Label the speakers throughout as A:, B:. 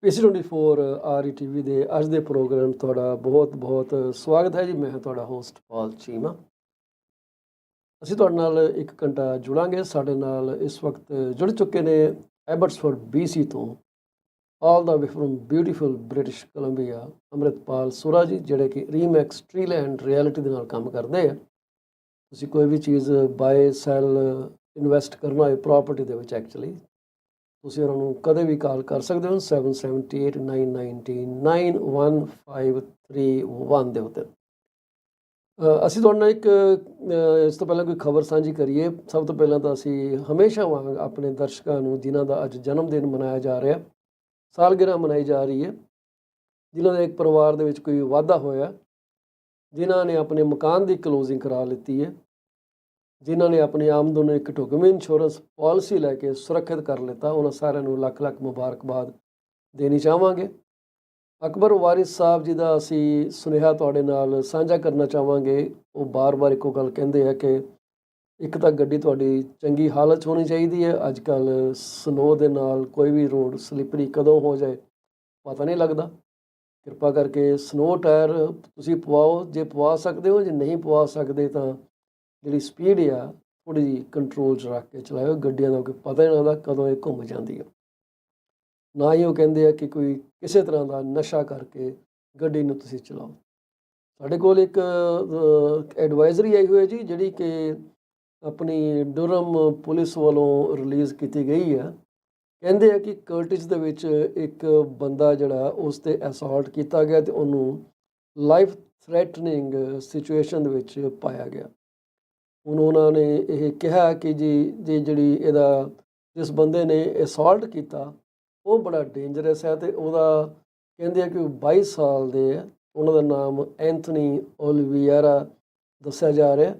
A: PC24 RETV ਦੇ ਅੱਜ ਦੇ ਪ੍ਰੋਗਰਾਮ ਤੁਹਾਡਾ ਬਹੁਤ ਸਵਾਗਤ ਹੈ ਜੀ। ਮੈਂ ਹਾਂ ਤੁਹਾਡਾ ਹੋਸਟ ਪਾਲ ਚੀਮਾ। ਅਸੀਂ ਤੁਹਾਡੇ ਨਾਲ 1 ਘੰਟਾ ਜੁੜਾਂਗੇ। ਸਾਡੇ ਨਾਲ ਇਸ ਵਕਤ ਜੁੜ ਚੁੱਕੇ ਨੇ ਐਬਟਸਫੋਰਡ BC ਤੋਂ all the way from beautiful British Columbia Amritpal Sura ji, ਜਿਹੜੇ ਕਿ ਰੀਮੈਕਸ ਟ੍ਰੀਲੈਂਡ ਰਿਐਲਿਟੀ ਦੇ ਨਾਲ ਕੰਮ ਕਰਦੇ ਆ। ਤੁਸੀਂ ਕੋਈ ਵੀ ਚੀਜ਼ ਬਾਏ ਸੈਲ ਇਨਵੈਸਟ ਕਰਨਾ ਹੋਏ ਪ੍ਰੋਪਰਟੀ ਦੇ ਵਿੱਚ, ਐਕਚੁਅਲੀ ਤੁਸੀਂ ਉਹਨਾਂ ਨੂੰ ਕਦੇ ਵੀ ਕਾਲ ਕਰ ਸਕਦੇ ਹੋ 7789999153 ਦੇ ਉੱਤੇ। ਅਸੀਂ ਤੁਹਾਡੇ ਨਾਲ ਇਸ ਤੋਂ ਪਹਿਲਾਂ ਕੋਈ ਖਬਰ ਸਾਂਝੀ ਕਰੀਏ। ਸਭ ਤੋਂ ਪਹਿਲਾਂ ਤਾਂ ਅਸੀਂ ਹਮੇਸ਼ਾ ਵਾਂਗ ਆਪਣੇ ਦਰਸ਼ਕਾਂ ਨੂੰ, ਜਿਨ੍ਹਾਂ ਦਾ ਅੱਜ ਜਨਮ ਦਿਨ ਮਨਾਇਆ ਜਾ ਰਿਹਾ, ਸਾਲਗਿਰਾ ਮਨਾਈ ਜਾ ਰਹੀ ਹੈ, ਜਿਨ੍ਹਾਂ ਦੇ ਇੱਕ ਪਰਿਵਾਰ ਦੇ ਵਿੱਚ ਕੋਈ ਵਾਧਾ ਹੋਇਆ, ਜਿਨ੍ਹਾਂ ਨੇ ਆਪਣੇ ਮਕਾਨ ਦੀ ਕਲੋਜ਼ਿੰਗ ਕਰਾ ਲਿੱਤੀ ਹੈ, ਜਿਨ੍ਹਾਂ ਨੇ ਆਪਣੀ ਆਮਦਨ ਨੂੰ ਇੱਕ ਢੁਕਵੀਂ ਇੰਸ਼ੋਰੈਂਸ ਪਾਲਿਸੀ ਲੈ ਕੇ ਸੁਰੱਖਿਅਤ ਕਰ ਲਿੱਤਾ, ਉਹਨਾਂ ਸਾਰਿਆਂ ਨੂੰ ਲੱਖ ਮੁਬਾਰਕਬਾਦ ਦੇਣੀ ਚਾਹਾਂਗੇ। ਅਕਬਰ ਵਾਰਿਸ ਸਾਹਿਬ ਜੀ ਦਾ ਅਸੀਂ ਸੁਨੇਹਾ ਤੁਹਾਡੇ ਨਾਲ ਸਾਂਝਾ ਕਰਨਾ ਚਾਹਾਂਗੇ। ਉਹ ਬਾਰ-ਬਾਰ ਇੱਕੋ ਗੱਲ ਕਹਿੰਦੇ ਆ ਕਿ ਇੱਕ ਤਾਂ ਗੱਡੀ ਤੁਹਾਡੀ ਚੰਗੀ ਹਾਲਤ 'ਚ ਹੋਣੀ ਚਾਹੀਦੀ ਹੈ। ਅੱਜ ਕੱਲ੍ਹ ਸਨੋ ਦੇ ਨਾਲ ਕੋਈ ਵੀ ਰੋਡ ਸਲਿੱਪਰੀ ਕਦੋਂ ਹੋ ਜਾਏ ਪਤਾ ਨਹੀਂ ਲੱਗਦਾ। ਕਿਰਪਾ ਕਰਕੇ ਸਨੋ ਟਾਇਰ ਤੁਸੀਂ ਪਵਾਓ, ਜੇ ਪਵਾ ਸਕਦੇ ਹੋ। ਜੇ ਨਹੀਂ ਪਵਾ ਸਕਦੇ ਤਾਂ ਜਿਹੜੀ ਸਪੀਡ ਆ ਥੋੜ੍ਹੀ ਜਿਹੀ ਕੰਟਰੋਲ 'ਚ ਰੱਖ ਕੇ ਚਲਾਇਓ। ਗੱਡੀਆਂ ਦਾ ਕੋਈ ਪਤਾ ਹੀ ਨਹੀਂ ਲੱਗਦਾ ਕਦੋਂ ਇਹ ਘੁੰਮ ਜਾਂਦੀ ਹੈ। ਨਾ ਹੀ ਉਹ ਕਹਿੰਦੇ ਆ ਕਿ ਕੋਈ ਕਿਸੇ ਤਰ੍ਹਾਂ ਦਾ ਨਸ਼ਾ ਕਰਕੇ ਗੱਡੀ ਨੂੰ ਤੁਸੀਂ ਚਲਾਓ। ਸਾਡੇ ਕੋਲ ਇੱਕ ਐਡਵਾਈਜ਼ਰੀ ਆਈ ਹੋਈ ਹੈ ਜੀ, ਜਿਹੜੀ ਕਿ ਆਪਣੀ ਡੁਰਮ ਪੁਲਿਸ ਵੱਲੋਂ ਰਿਲੀਜ਼ ਕੀਤੀ ਗਈ ਹੈ। ਕਹਿੰਦੇ ਆ ਕਿ ਕਰਟਿਸ ਦੇ ਵਿੱਚ ਇੱਕ ਬੰਦਾ ਜਿਹੜਾ ਉਸ 'ਤੇ ਅਸੌਲਟ ਕੀਤਾ ਗਿਆ ਅਤੇ ਉਹਨੂੰ ਲਾਈਫ ਥ੍ਰੈਟਨਿੰਗ ਸਿਚੁਏਸ਼ਨ ਦੇ ਵਿੱਚ ਪਾਇਆ ਗਿਆ। ਹੁਣ ਉਹਨਾਂ ਨੇ ਇਹ ਕਿਹਾ ਕਿ ਜਿਸ ਬੰਦੇ ਨੇ ਅਸੌਲਟ ਕੀਤਾ ਉਹ ਬੜਾ ਡੇਂਜਰਸ ਹੈ, ਅਤੇ ਉਹਦਾ ਕਹਿੰਦੇ ਆ ਕਿ ਉਹ 22 ਸਾਲ ਦੇ ਆ। ਉਹਨਾਂ ਦਾ ਨਾਮ ਐਂਥਨੀ ਓਲੀਵੀਰਾ ਦੱਸਿਆ ਜਾ ਰਿਹਾ,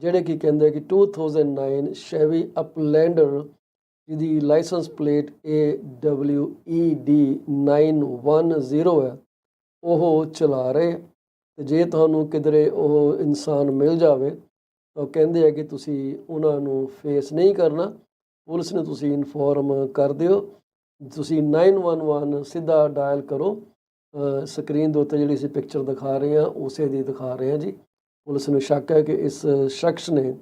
A: ਜਿਹੜੇ ਕਿ ਕਹਿੰਦੇ ਕਿ 2009 ਸ਼ੈਵੀ ਅਪਲੈਂਡਰ, ਜਿਹਦੀ ਲਾਇਸੈਂਸ ਪਲੇਟ AWED 910 ਹੈ, ਉਹ ਚਲਾ ਰਹੇ। ਅਤੇ ਜੇ ਤੁਹਾਨੂੰ ਕਿਧਰੇ ਉਹ ਇਨਸਾਨ ਮਿਲ ਜਾਵੇ ਤਾਂ ਕਹਿੰਦੇ ਆ ਕਿ ਤੁਸੀਂ ਉਹਨਾਂ ਨੂੰ ਫੇਸ ਨਹੀਂ ਕਰਨਾ, ਪੁਲਿਸ ਨੂੰ ਤੁਸੀਂ ਇਨਫੋਰਮ ਕਰ ਦਿਓ। ਤੁਸੀਂ 911 ਸਿੱਧਾ ਡਾਇਲ ਕਰੋ। ਸਕਰੀਨ ਦੇ ਉੱਤੇ ਜਿਹੜੀ ਅਸੀਂ ਪਿਕਚਰ ਦਿਖਾ ਰਹੇ ਹਾਂ ਉਸੇ ਦੀ ਦਿਖਾ ਰਹੇ ਹਾਂ ਜੀ। ਪੁਲਿਸ ਨੂੰ ਸ਼ੱਕ ਹੈ ਕਿ ਇਸ ਸ਼ਖਸ ਨੇ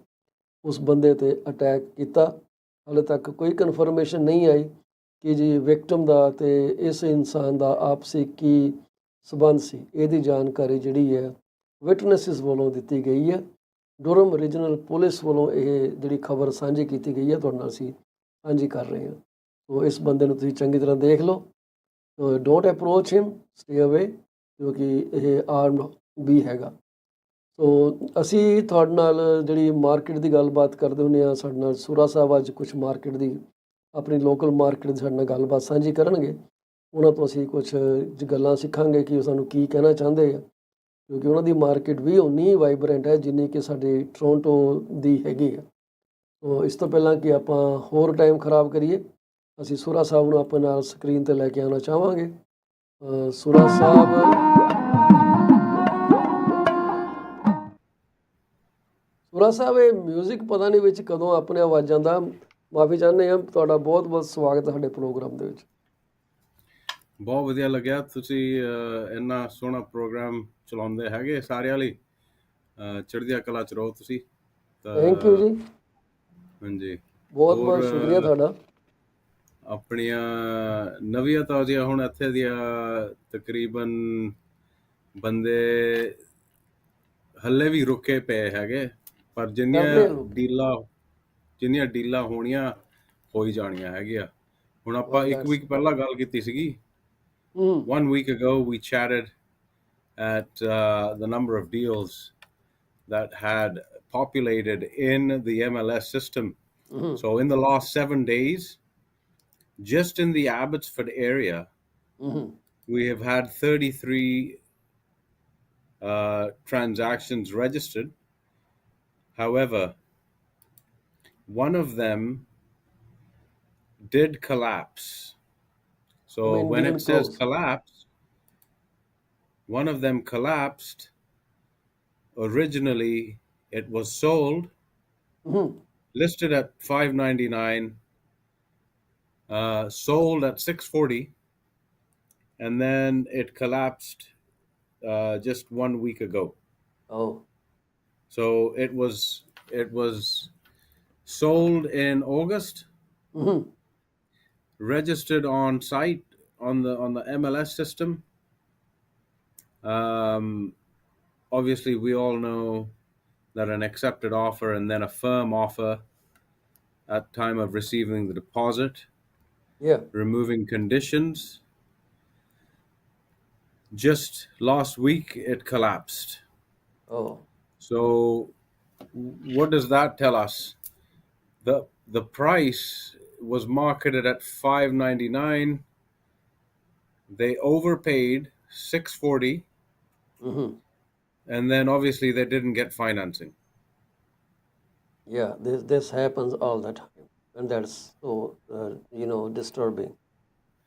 A: ਉਸ ਬੰਦੇ 'ਤੇ ਅਟੈਕ ਕੀਤਾ। ਹਾਲੇ ਤੱਕ ਕੋਈ ਕਨਫਰਮੇਸ਼ਨ ਨਹੀਂ ਆਈ ਕਿ ਜੀ ਵਿਕਟਮ ਦਾ ਅਤੇ ਇਸ ਇਨਸਾਨ ਦਾ ਆਪਸੀ ਕੀ ਸਬੰਧ ਸੀ। ਇਹਦੀ ਜਾਣਕਾਰੀ ਜਿਹੜੀ ਹੈ ਵਿਟਨੈਸਿਸ ਵੱਲੋਂ ਦਿੱਤੀ ਗਈ ਹੈ। ਡੁਰਮ ਰੀਜਨਲ ਪੁਲਿਸ ਵੱਲੋਂ ਇਹ ਜਿਹੜੀ ਖਬਰ ਸਾਂਝੀ ਕੀਤੀ ਗਈ ਹੈ ਤੁਹਾਡੇ ਨਾਲ ਅਸੀਂ ਸਾਂਝੀ ਕਰ ਰਹੇ ਹਾਂ। ਸੋ ਇਸ ਬੰਦੇ ਨੂੰ ਤੁਸੀਂ ਚੰਗੀ ਤਰ੍ਹਾਂ ਦੇਖ ਲਓ। ਡੋਂਟ ਅਪਰੋਚ ਹਿਮ, ਸਟੇ ਅਵੇ, ਕਿਉਂਕਿ ਇਹ ਆਰਮਡ ਵੀ ਹੈਗਾ। ਸੋ ਅਸੀਂ ਤੁਹਾਡੇ ਨਾਲ ਜਿਹੜੀ ਮਾਰਕੀਟ ਦੀ ਗੱਲਬਾਤ ਕਰਦੇ ਹੁੰਦੇ ਹਾਂ। ਸਾਡੇ ਨਾਲ ਸੁਰਾ ਸਾਹਿਬ ਅੱਜ ਕੁਛ ਮਾਰਕੀਟ ਦੀ, ਆਪਣੀ ਲੋਕਲ ਮਾਰਕੀਟ ਦੀ ਸਾਡੇ ਨਾਲ ਗੱਲਬਾਤ ਸਾਂਝੀ ਕਰਨਗੇ। ਉਹਨਾਂ ਤੋਂ ਅਸੀਂ ਕੁਛ ਗੱਲਾਂ ਸਿੱਖਾਂਗੇ ਕਿ ਉਹ ਸਾਨੂੰ ਕੀ ਕਹਿਣਾ ਚਾਹੁੰਦੇ ਆ, ਕਿਉਂਕਿ ਉਹਨਾਂ ਦੀ ਮਾਰਕੀਟ ਵੀ ਉਨੀ ਵਾਈਬਰੈਂਟ ਹੈ ਜਿੰਨੀ ਕਿ ਸਾਡੀ ਟੋਰਾਂਟੋ ਦੀ ਹੈਗੀ ਆ। ਸੋ ਇਸ ਤੋਂ ਪਹਿਲਾਂ ਕਿ ਆਪਾਂ ਹੋਰ ਟਾਈਮ ਖਰਾਬ ਕਰੀਏ, ਅਸੀਂ ਸੁਰਾ ਸਾਹਿਬ ਨੂੰ ਆਪਣੇ ਨਾਲ ਸਕਰੀਨ 'ਤੇ ਲੈ ਕੇ ਆਉਣਾ ਚਾਹਾਂਗੇ। ਸੁਰਾ ਸਾਹਿਬ, ਇਹ ਮਿਊਜ਼ਿਕ ਪਤਾ ਨਹੀਂ ਵਿੱਚ ਕਦੋਂ ਆਪਣੇ ਆਵਾਜ਼ਾਂ ਦਾ, ਮਾਫੀ ਚਾਹੁੰਦੇ ਹਾਂ। ਤੁਹਾਡਾ ਬਹੁਤ ਸਵਾਗਤ ਹੈ ਸਾਡੇ ਪ੍ਰੋਗਰਾਮ ਦੇ ਵਿੱਚ।
B: ਬਹੁਤ ਵਧੀਆ ਲੱਗਿਆ, ਤੁਸੀਂ ਇੰਨਾ ਸੋਹਣਾ ਪ੍ਰੋਗਰਾਮ ਚਲਾਉਂਦੇ ਹੈਗੇ ਸਾਰਿਆਂ ਲਈ। ਚੜ੍ਹਦੀਆਂ ਕਲਾ 'ਚ ਰਹੋ ਤੁਸੀਂ।
A: ਥੈਂਕ ਯੂ ਜੀ।
B: ਹਾਂਜੀ,
A: ਬਹੁਤ ਸ਼ੁਕਰੀਆ ਤੁਹਾਡਾ।
B: ਆਪਣੀਆਂ ਨਵੀਆਂ ਤਾਜ਼ੀਆਂ ਹੁਣ ਇੱਥੇ ਦੀਆਂ ਤਕਰੀਬਨ ਬੰਦੇ ਹੱਲੇ ਵੀ ਰੁਕੇ ਪਏ ਹੈਗੇ, ਪਰ ਜਿੰਨੀਆਂ ਡੀਲਾਂ ਹੋਣੀਆਂ ਹੋਈ ਜਾਣੀਆਂ ਹੈਗੀਆਂ। ਹੁਣ ਆਪਾਂ 1 ਵੀਕ ਪਹਿਲਾਂ ਗੱਲ ਕੀਤੀ ਸੀਗੀ। 1 week ago we chatted at the number of deals that had populated in the MLS system. So in the last 7 days, just in the Abbotsford area, we have had 33 transactions registered. However, one of them did collapse. So when it says collapse, one of them collapsed. Originally, it was sold, listed at $599, sold at $640, and then it collapsed just 1 week ago.
A: Oh.
B: So it was sold in August,
A: Hmm.
B: registered on site on the MLS system. Um, Obviously, we all know that an accepted offer and then a firm offer at time of receiving the deposit,
A: Yeah.
B: removing conditions. Just last week, it collapsed.
A: Oh.
B: So, what does that tell us? The price was marketed at 599. They overpaid 640,
A: Hmm.
B: and then obviously they didn't get financing.
A: Yeah. This happens all the time, and that's so disturbing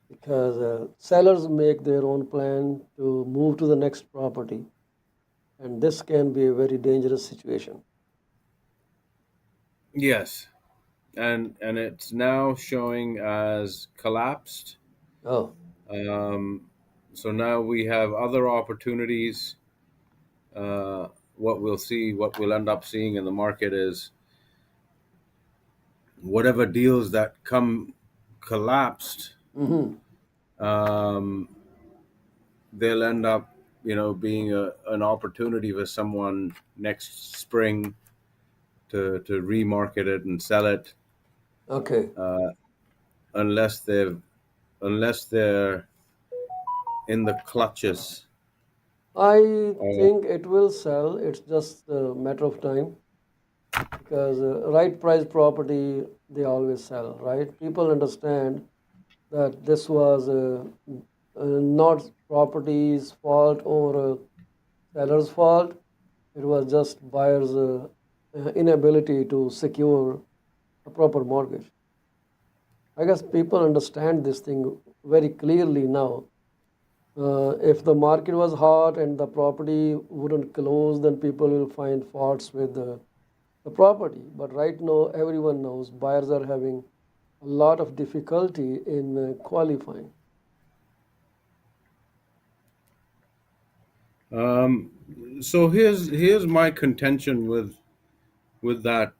A: because sellers make their own plan to move to the next property, and this can be a very dangerous situation.
B: Yes, and it's now showing as collapsed.
A: Oh.
B: Um, so now we have other opportunities. Uh, what we'll end up seeing in the market is whatever deals that come collapsed,
A: Hmm.
B: um, they'll end up, being an opportunity for someone next spring to remarket it and sell it,
A: Okay.
B: unless they're in the clutches.
A: I
B: Or
A: think it will sell. It's just a matter of time because right price property they always sell, right? People understand that this was not property's fault or seller's fault. It was just buyer's inability to secure a proper mortgage. I guess people understand this thing very clearly now. If the market was hot and the property wouldn't close, then people will find faults with the property. But right now, everyone knows buyers are having a lot of difficulty in qualifying.
B: so here's my contention with that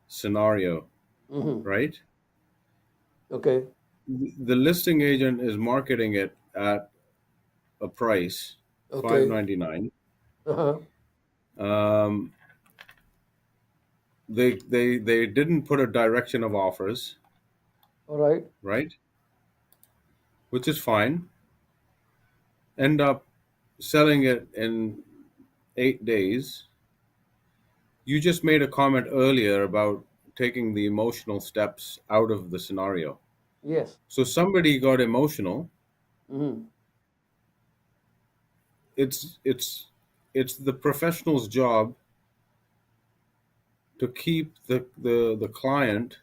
B: scenario,
A: Hmm.
B: right?
A: Okay.
B: The listing agent is marketing it at a price
A: Okay.
B: 599.
A: Uh-huh.
B: Um, they didn't put a direction of offers,
A: All right.
B: right? Which is fine. End up selling it in 8 days. You just made a comment earlier about taking the emotional steps out of the scenario.
A: Yes.
B: So somebody got emotional.
A: Hmm.
B: It's the professional's job to keep the client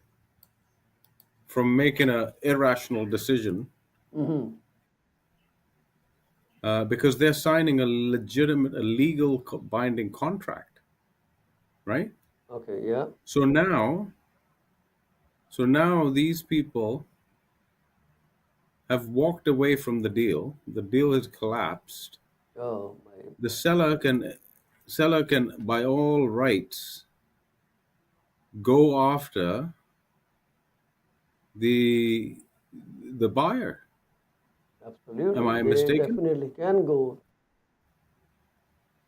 B: from making a irrational decision,
A: Hmm.
B: because they're signing a legitimate, a legal binding contract, right?
A: Okay. Yeah.
B: So now, these people have walked away from the deal. The deal has collapsed.
A: Oh my.
B: The seller can by all rights go after the buyer. Am
A: Absolutely.
B: I
A: They
B: mistaken?
A: definitely can go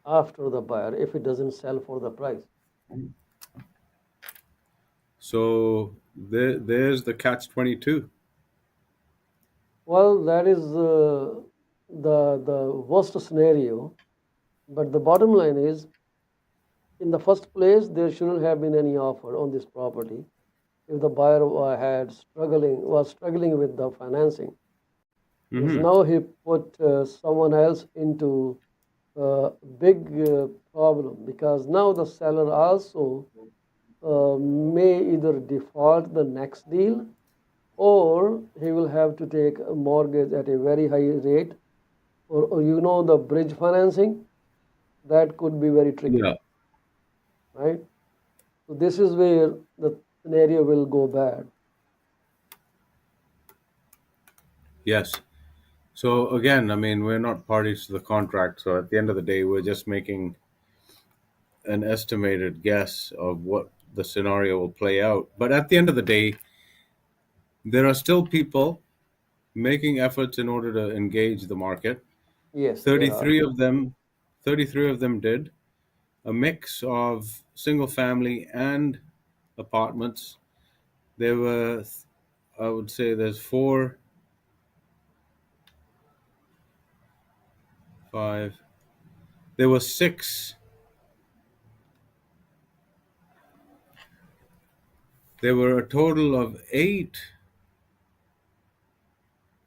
A: after the buyer if it doesn't sell for the price.
B: So there's the catch 22.
A: Well, that is the worst scenario. But the bottom line is, in the first place, there shouldn't have been any offer on this property if the buyer was struggling with the financing. Because
B: Hmm.
A: now he put someone else into a big problem because now the seller also may either default the next deal or he will have to take a mortgage at a very high rate or the bridge financing that could be very tricky,
B: Yeah.
A: right? So this is where the scenario will go bad.
B: Yes. So again, I mean, we're not parties to the contract. So at the end of the day, we're just making an estimated guess of what the scenario will play out. But at the end of the day, there are still people making efforts in order to engage the market.
A: Yes, there are.
B: 33 of them, 33 of them did a mix of single family and apartments. There were, I would say, there's four, five. There were six. There were a total of eight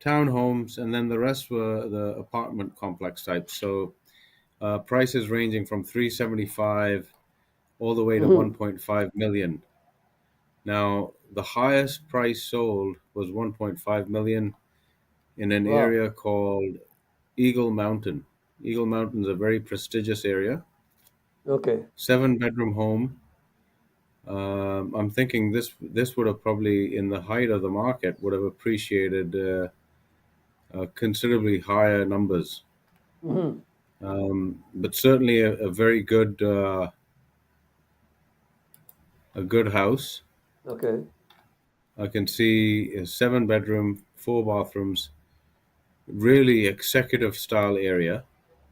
B: townhomes, and then the rest were the apartment complex types. So prices ranging from 375 all the way to
A: Hmm.
B: 1.5 million. Now, the highest price sold was 1.5 million in an
A: Wow.
B: area called Eagle Mountain. Eagle Mountain is a very prestigious area.
A: Okay.
B: 7-bedroom home. I'm thinking this would have probably, in the height of the market, would have appreciated considerably higher numbers.
A: Hmm.
B: But certainly a very good a good house.
A: Okay.
B: I can see a 7-bedroom, 4 bathrooms, really executive style area.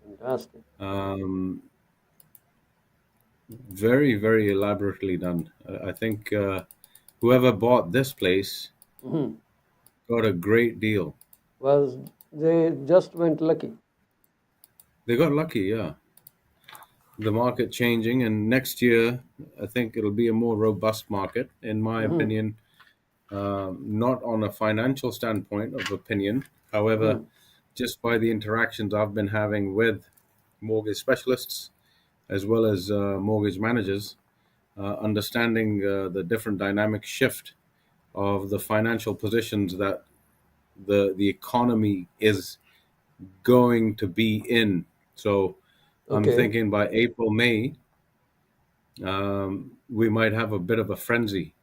A: Fantastic.
B: Um, very, very elaborately done. I think whoever bought this place
A: Hmm.
B: got a great deal.
A: Was they just went lucky?
B: They got lucky, yeah. The market changing, and next year I think it'll be a more robust market, in my
A: Hmm.
B: opinion. Not on a financial standpoint of opinion, however,
A: Hmm.
B: just by the interactions I've been having with mortgage specialists as well as mortgage managers, understanding the different dynamic shift of the financial positions that the economy is going to be in. So I'm
A: Okay.
B: thinking by April, May, we might have a bit of a frenzy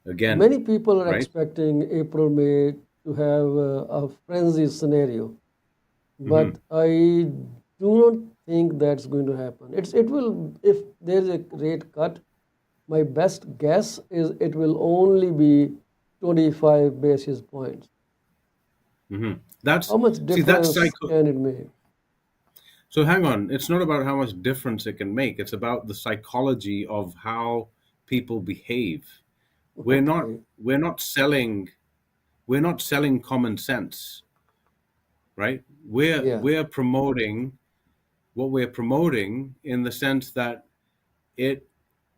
B: again,
A: Many people are
B: right?
A: expecting April, May to have a frenzy scenario,
B: Hmm.
A: but I do not think that's going to happen. It will, if there is a rate cut. My best guess is it will only be 25 basis points.
B: Hmm.
A: How much
B: That's
A: difference can it make?
B: so hang on. It's not about how much difference it can make. It's about the psychology of how people behave. We're not
A: Okay.
B: we're not selling we're not selling common sense, right?
A: Yeah.
B: We're promoting what we're promoting in the sense that it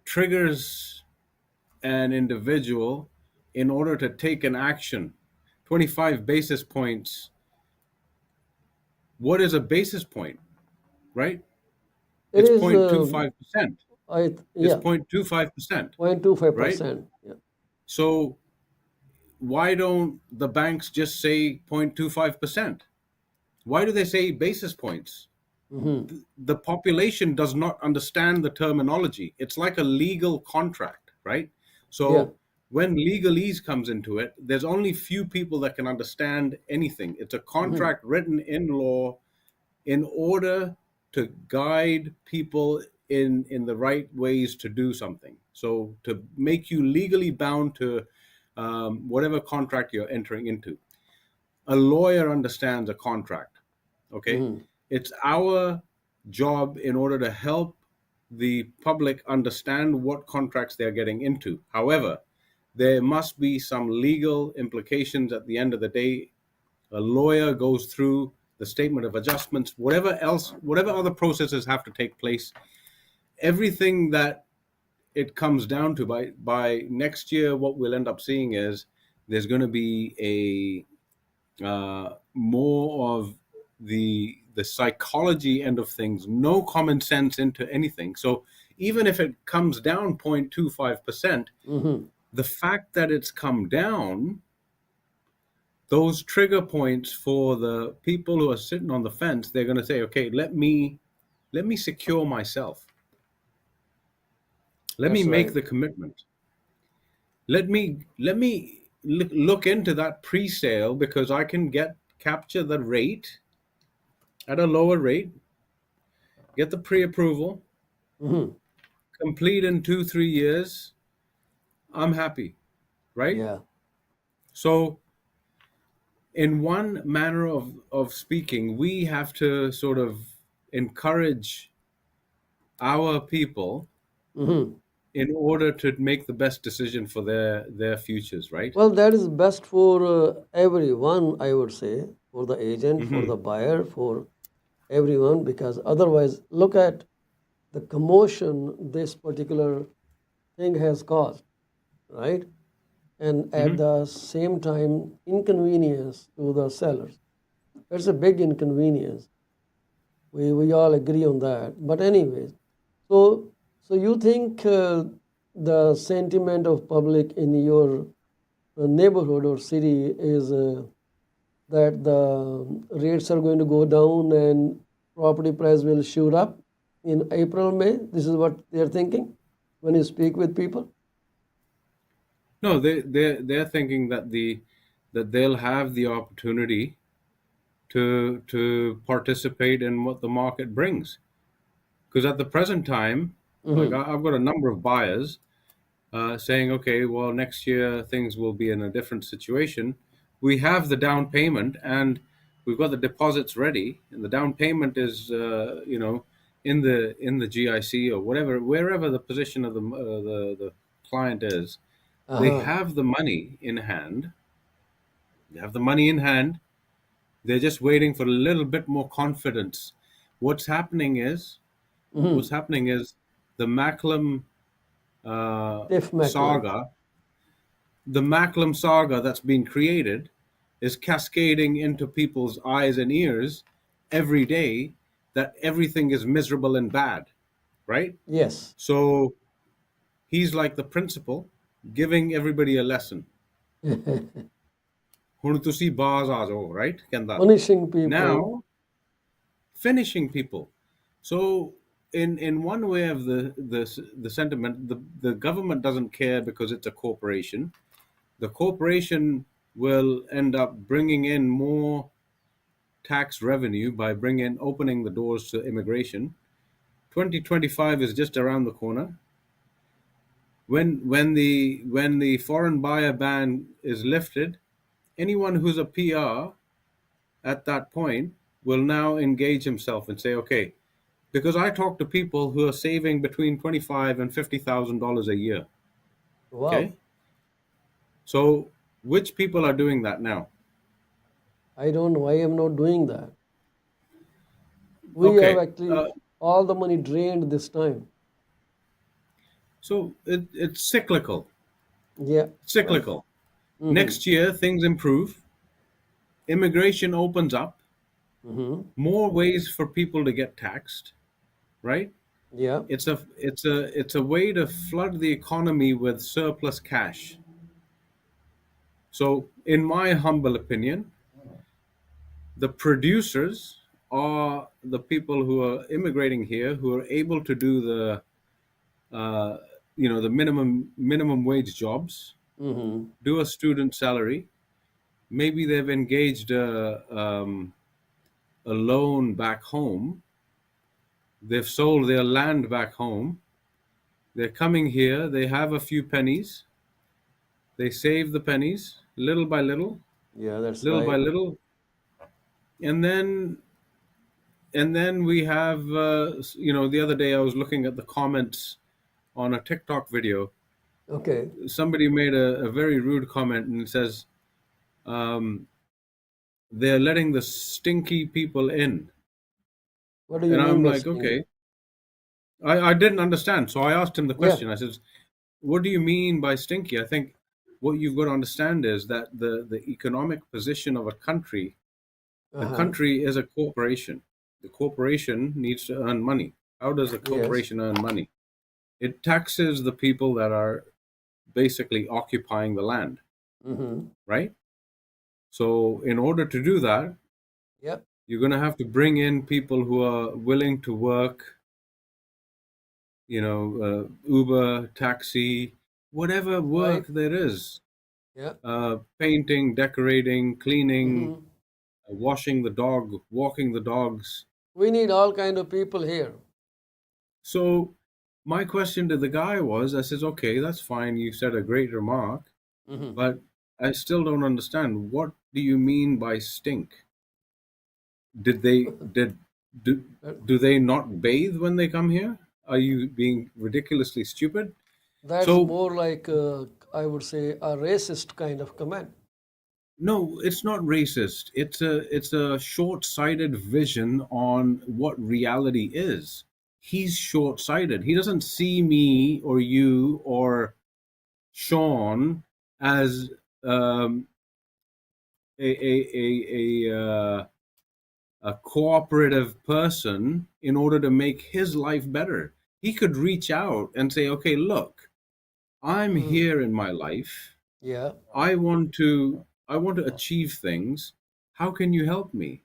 B: triggers an individual in order to take an action. 25 basis points. What is a basis point, right?
A: It
B: It's
A: is,
B: 0.25%. It's
A: yeah,
B: 0.25%, right?
A: 0.25%. Yeah.
B: So why don't the banks just say 0.25%? Why do they say basis points?
A: Hmm.
B: The population does not understand the terminology. It's like a legal contract, right?
A: Yeah.
B: So when legalese comes into it, there's only few people that can understand anything. It's a
A: Hmm.
B: contract written in law in order to guide people in the right ways to do something. So to make you legally bound to whatever contract you're entering into. A lawyer understands a contract. Okay,
A: Hmm.
B: it's our job in order to help the public understand what contracts they're getting into. However, there must be some legal implications at the end of the day. A lawyer goes through the statement of adjustments, whatever else, whatever other processes have to take place. Everything that it comes down to, by next year, what we'll end up seeing is there's going to be a more of the psychology end of things, no common sense into anything. So even if it comes down 0.25%,
A: Hmm.
B: the fact that it's come down, those trigger points for the people who are sitting on the fence, they're going to say, okay, let me secure myself. Let me
A: That's
B: make
A: right.
B: the commitment. Let me look into that pre-sale, because I can capture the rate at a lower rate, get the pre-approval,
A: Hmm.
B: complete in 2-3 years. I'm happy, right?
A: Yeah.
B: So, in one manner of speaking, we have to sort of encourage our people
A: Hmm.
B: in order to make the best decision for their futures, right?
A: Well, that is best for everyone, I would say, for the agent, for
B: Hmm.
A: the buyer, for everyone, because otherwise, look at the commotion this particular thing has caused, right? And at
B: Hmm.
A: the same time, inconvenience to the sellers. It's a big inconvenience. We all agree on that. But anyways, so you think the sentiment of public in your neighborhood or city is that the rates are going to go down and property price will shoot up in April, May? This is what they're thinking when you speak with people.
B: No, they're thinking that they'll have the opportunity to participate in what the market brings. Because at the present time, like
A: Hmm.
B: I've got a number of buyers saying, okay, well, next year things will be in a different situation. We have the down payment and we've got the deposits ready, and the down payment is, in the GIC or whatever, wherever the position of the client is. They
A: Uh-huh.
B: have the money in hand. They have the money in hand. They're just waiting for a little bit more confidence. What's happening is, what's
A: Hmm.
B: happening is the Macklem
A: Tiff Macklem.
B: saga, the Macklem saga that's been created is cascading into people's eyes and ears every day, that everything is miserable and bad, right?
A: Yes.
B: So he's like the principal giving everybody a lesson. ਹੁਣ ਤੁਸੀਂ ਬਾਜ਼ ਆ ਜਾਓ, right? ਕਹਿੰਦਾ.
A: Punishing people.
B: Now, finishing people. So, in one way of the sentiment, the government doesn't care because it's a corporation. The corporation will end up bringing in more tax revenue by bringing opening the doors to immigration. 2025 is just around the corner. When the foreign buyer ban is lifted, anyone who's a PR at that point will now engage himself and say, okay, because I talk to people who are saving between 25 and $50,000 a year.
A: Wow.
B: Okay, so which people are doing that now?
A: I don't know. I am not doing that. We have
B: Okay,
A: actually all the money drained this time.
B: so it's cyclical.
A: Yeah. Well.
B: Cyclical.
A: Mm-hmm.
B: Next year things improve. Immigration opens up.
A: Mm-hmm.
B: More ways for people to get taxed. Right?
A: Yeah.
B: It's a way to flood the economy with surplus cash. So, in my humble opinion, the producers are the people who are immigrating here, who are able to do the minimum wage jobs,
A: Mm-hmm.
B: do a student salary. Maybe they've engaged a loan back home. They've sold their land back home. They're coming here. They have a few pennies. They save the pennies
A: Yeah, that's
B: little by
A: right.
B: little, and then we have, the other day I was looking at the comments on a TikTok video.
A: Okay.
B: Somebody made a very rude comment and says, um, they're letting the stinky people in.
A: What do you
B: And
A: mean
B: I'm
A: by
B: like,
A: stingy?
B: okay. I didn't understand. So I asked him the
A: Yeah.
B: question. I said, what do you mean by stinky? I think what you've got to understand is that the economic position of a country, the
A: Uh-huh.
B: country is a corporation. The corporation needs to earn money. How does the
A: Yes.
B: corporation earn money? It taxes the people that are basically occupying the land,
A: Mm-hmm.
B: right? So, in order to do that,
A: Yep.
B: you're going to have to bring in people who are willing to work, Uber, taxi, whatever work
A: Right.
B: there is.
A: Yeah.
B: Painting, decorating, cleaning,
A: Hmm.
B: washing the dog, walking the dogs.
A: We need all kind of people here.
B: So my question to the guy was, I says, okay, that's fine. You said a great remark,
A: Hmm.
B: but I still don't understand. What do you mean by stink? Did they did do do they not bathe when they come here? Are you being ridiculously stupid?
A: That's
B: So
A: more like, I would say, a racist kind of comment.
B: no, it's not racist. It's a short-sighted vision on what reality is. He's short-sighted. He doesn't see me or you or Sean as um, a cooperative person in order to make his life better. He could reach out and say, "Okay, look, I'm
A: Hmm.
B: here in my life.
A: Yeah.
B: I want to achieve things. How can you help me?"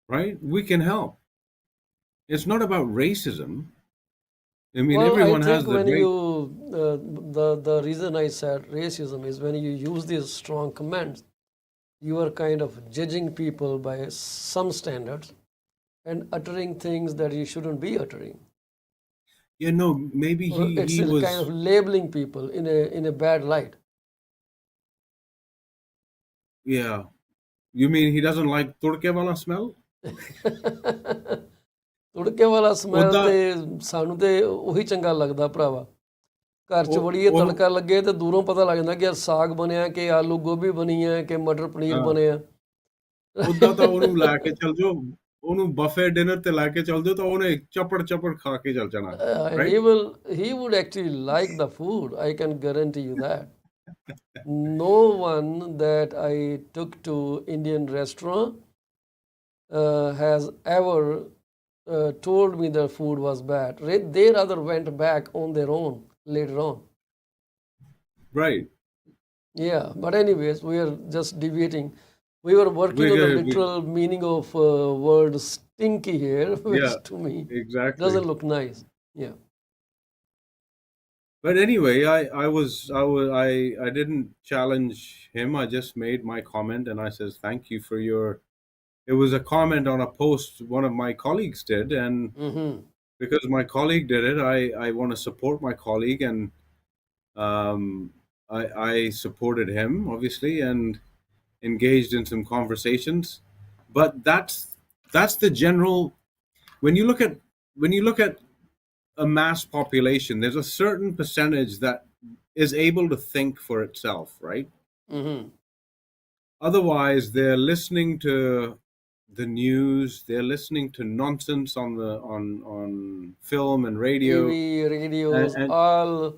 B: Right? We can help. It's not about racism. I mean,
A: Well, I
B: everyone
A: think
B: has the
A: when
B: right.
A: the reason I said racism is when you use these strong comments, you are kind of judging people by some standards and uttering things that you shouldn't be uttering.
B: Yeah, no, maybe
A: Or
B: he
A: it's
B: he
A: a kind of
B: was.
A: labeling people in a bad light.
B: Yeah, you mean he doesn't like turke wala smell?
A: ਤੁੜਕੇ ਵਾਲਾ smell
B: ਉਹਦਾ
A: ਤੇ ਸਾਨੂੰ ਤੇ ਉਹੀ ਚੰਗਾ ਲੱਗਦਾ ਭਰਾਵਾ। ਘਰ 'ਚ
B: ਉਹ
A: ਵੜੀਏ
B: ਉਹਨੂੰ
A: ਤੜਕਾ ਲੱਗੇ ਤੇ ਦੂਰੋਂ ਪਤਾ ਲੱਗ ਜਾਂਦਾ ਕਿ ਸਾਗ ਬਣਿਆ, ਕਿ ਆਲੂ ਗੋਭੀ ਬਣੀ ਹੈ, ਕਿ ਮਟਰ ਪਨੀਰ
B: ਹਾਂ,
A: ਬਣਿਆ।
B: ਉਹਦਾ ਤਾਂ ਉਹਨੂੰ ਲੈ ਕੇ ਚੱਲ ਜਾਓ, ਉਹਨੂੰ ਬਫੇ ਡਿਨਰ ਤੇ ਲੈ ਕੇ ਚੱਲ ਜਾਓ ਤਾਂ ਉਹਨੇ ਚਪੜ ਚਪੜ ਖਾ ਕੇ ਚੱਲ ਜਾਣਾ,
A: He
B: right?
A: will he would actually like the food. I can guarantee you that. No one that I took to Indian restaurant has ever told me the food was bad. They rather went back on their own later on.
B: Right.
A: Yeah, but anyways, we are just deviating. We were working on the
B: We
A: literal meaning of word stinky here,
B: yeah,
A: which to me doesn't
B: exactly.
A: look nice. Yeah.
B: But anyway, I didn't challenge him. I just made my comment and I says thank you for your. It was a comment on a post one of my colleagues did, and
A: Mm-hmm.
B: because my colleague did it, I want to support my colleague, and um, I supported him obviously and engaged in some conversations. But that's the general. When you look at when you look at a mass population, there's a certain percentage that is able to think for itself, right?
A: Mm-hmm.
B: Otherwise, they're listening to the news, they're listening to nonsense on film and radio,
A: TV, radios,
B: and
A: all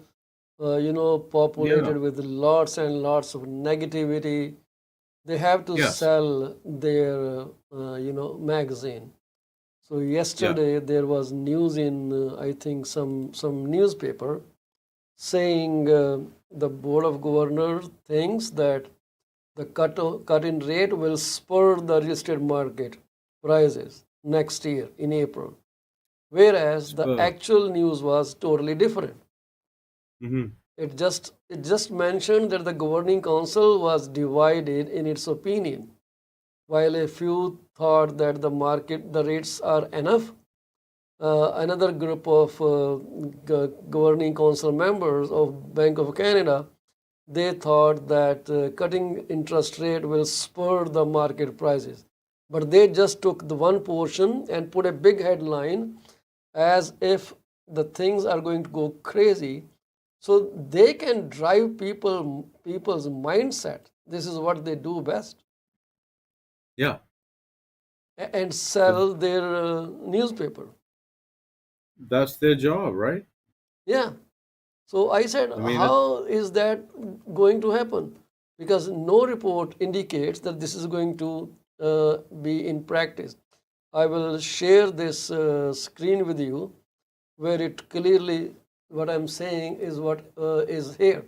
B: yeah,
A: populated with lots and lots of negativity. They have to
B: yes,
A: sell their magazine. So
B: yeah,
A: yesterday there was news in I think some newspaper saying the board of governors thinks that the cut in rate will spur the real estate market prices next year in April, whereas the
B: spur.
A: actual news was totally different.
B: Hmm.
A: It just mentioned that the governing council was divided in its opinion. While a few thought that the rates are enough, another group of governing council members of Bank of Canada, they thought that cutting interest rate will spur the market prices. But they just took the one portion and put a big headline as if the things are going to go crazy, so they can drive people's mindset. This is what they do best,
B: Yeah,
A: and sell their newspaper.
B: that's their job, right?
A: Yeah. So I said,
B: I mean,
A: how is that going to happen? Because no report indicates that this is going to be in practice. I will share this screen with you where it clearly, what I'm saying is what is here.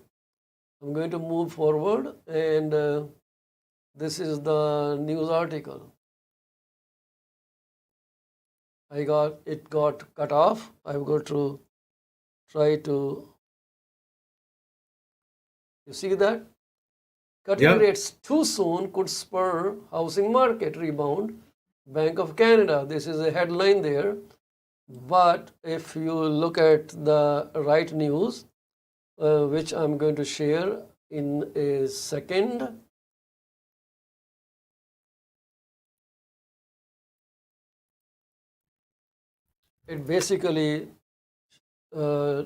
A: I'm going to move forward, and this is the news article. It got cut off. I'm going to try to You see that? Cutting
B: Yeah.
A: rates too soon could spur housing market rebound. Bank of Canada, this is a headline there. But if you look at the right news, which I'm going to share in a second, it basically uh,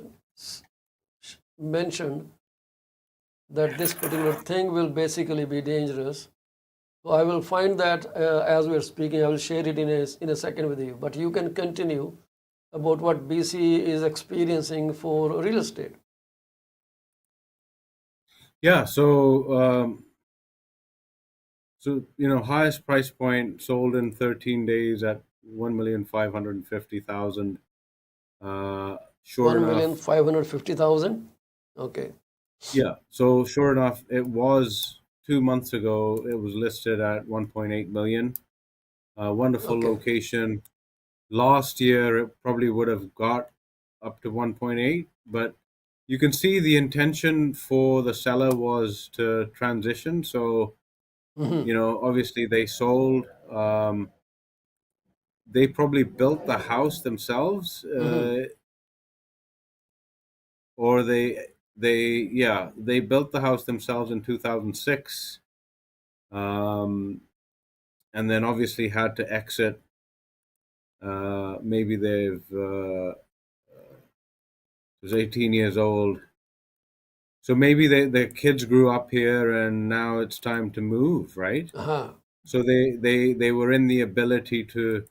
A: mentioned that this particular thing will basically be dangerous. So I will find that as we are speaking, I will share it in a second with you. But you can continue about what BC is experiencing for real estate.
B: Yeah. So highest price point sold in 13 days at 1,550,000. Sure
A: One million
B: enough,
A: 550,000. Okay.
B: yeah. So sure enough, it was 2 months ago. It was listed at 1.8 million. Wonderful
A: Okay.
B: location. Last year, it probably would have got up to 1.8, but you can see the intention for the seller was to transition. So,
A: Mm-hmm.
B: obviously they sold. They probably built the house themselves,
A: Mm-hmm.
B: or they built the house themselves in 2006, and then obviously had to exit. Maybe they've was 18 years old. So maybe the kids grew up here and now it's time to move, right?
A: Uh-huh.
B: So they were in the ability to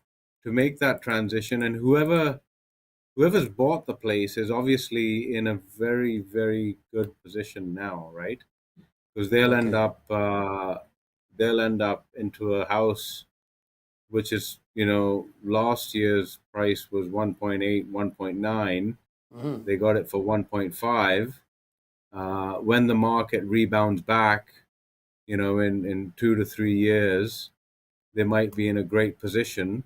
B: make that transition, and whoever's bought the place is obviously in a very, very good position now, right? Because
A: Okay.
B: they'll end up into a house which is, last year's price was 1.8, 1.9.
A: Mm-hmm.
B: They got it for 1.5. When the market rebounds back, in 2 to 3 years, they might be in a great position,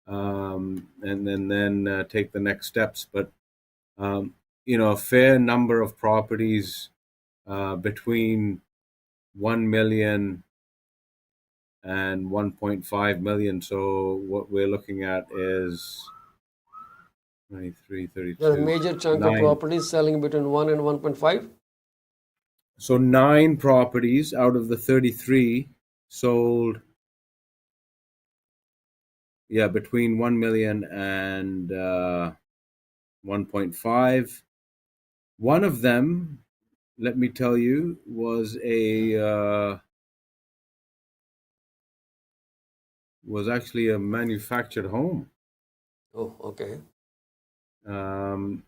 B: and then take the next steps. But a fair number of properties between 1 million and 1.5 million. So what we're looking at is 23,
A: There are a
B: 32,
A: major chunk of
B: nine.
A: properties selling between 1 and 1.5.
B: So 9 properties out of the 33 sold, yeah, between 1 million and 1.5. One of them, let me tell you, was actually a manufactured home.
A: Oh, okay.
B: Um,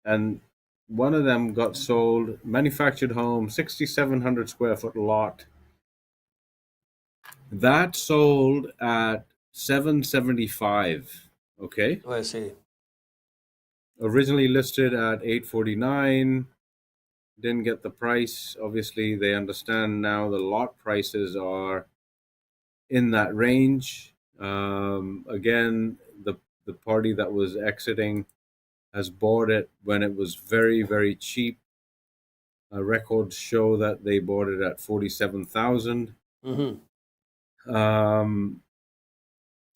B: and one of them got sold, manufactured home, 6,700 square foot lot. That sold at 775. Okay.
A: Oh, I see.
B: Originally listed at 849. Didn't get the price. Obviously, they understand now the lot prices are in that range. Again, the party that was exiting has bought it when it was very, very cheap. Records show that they bought it at 47,000.
A: Mm-hmm.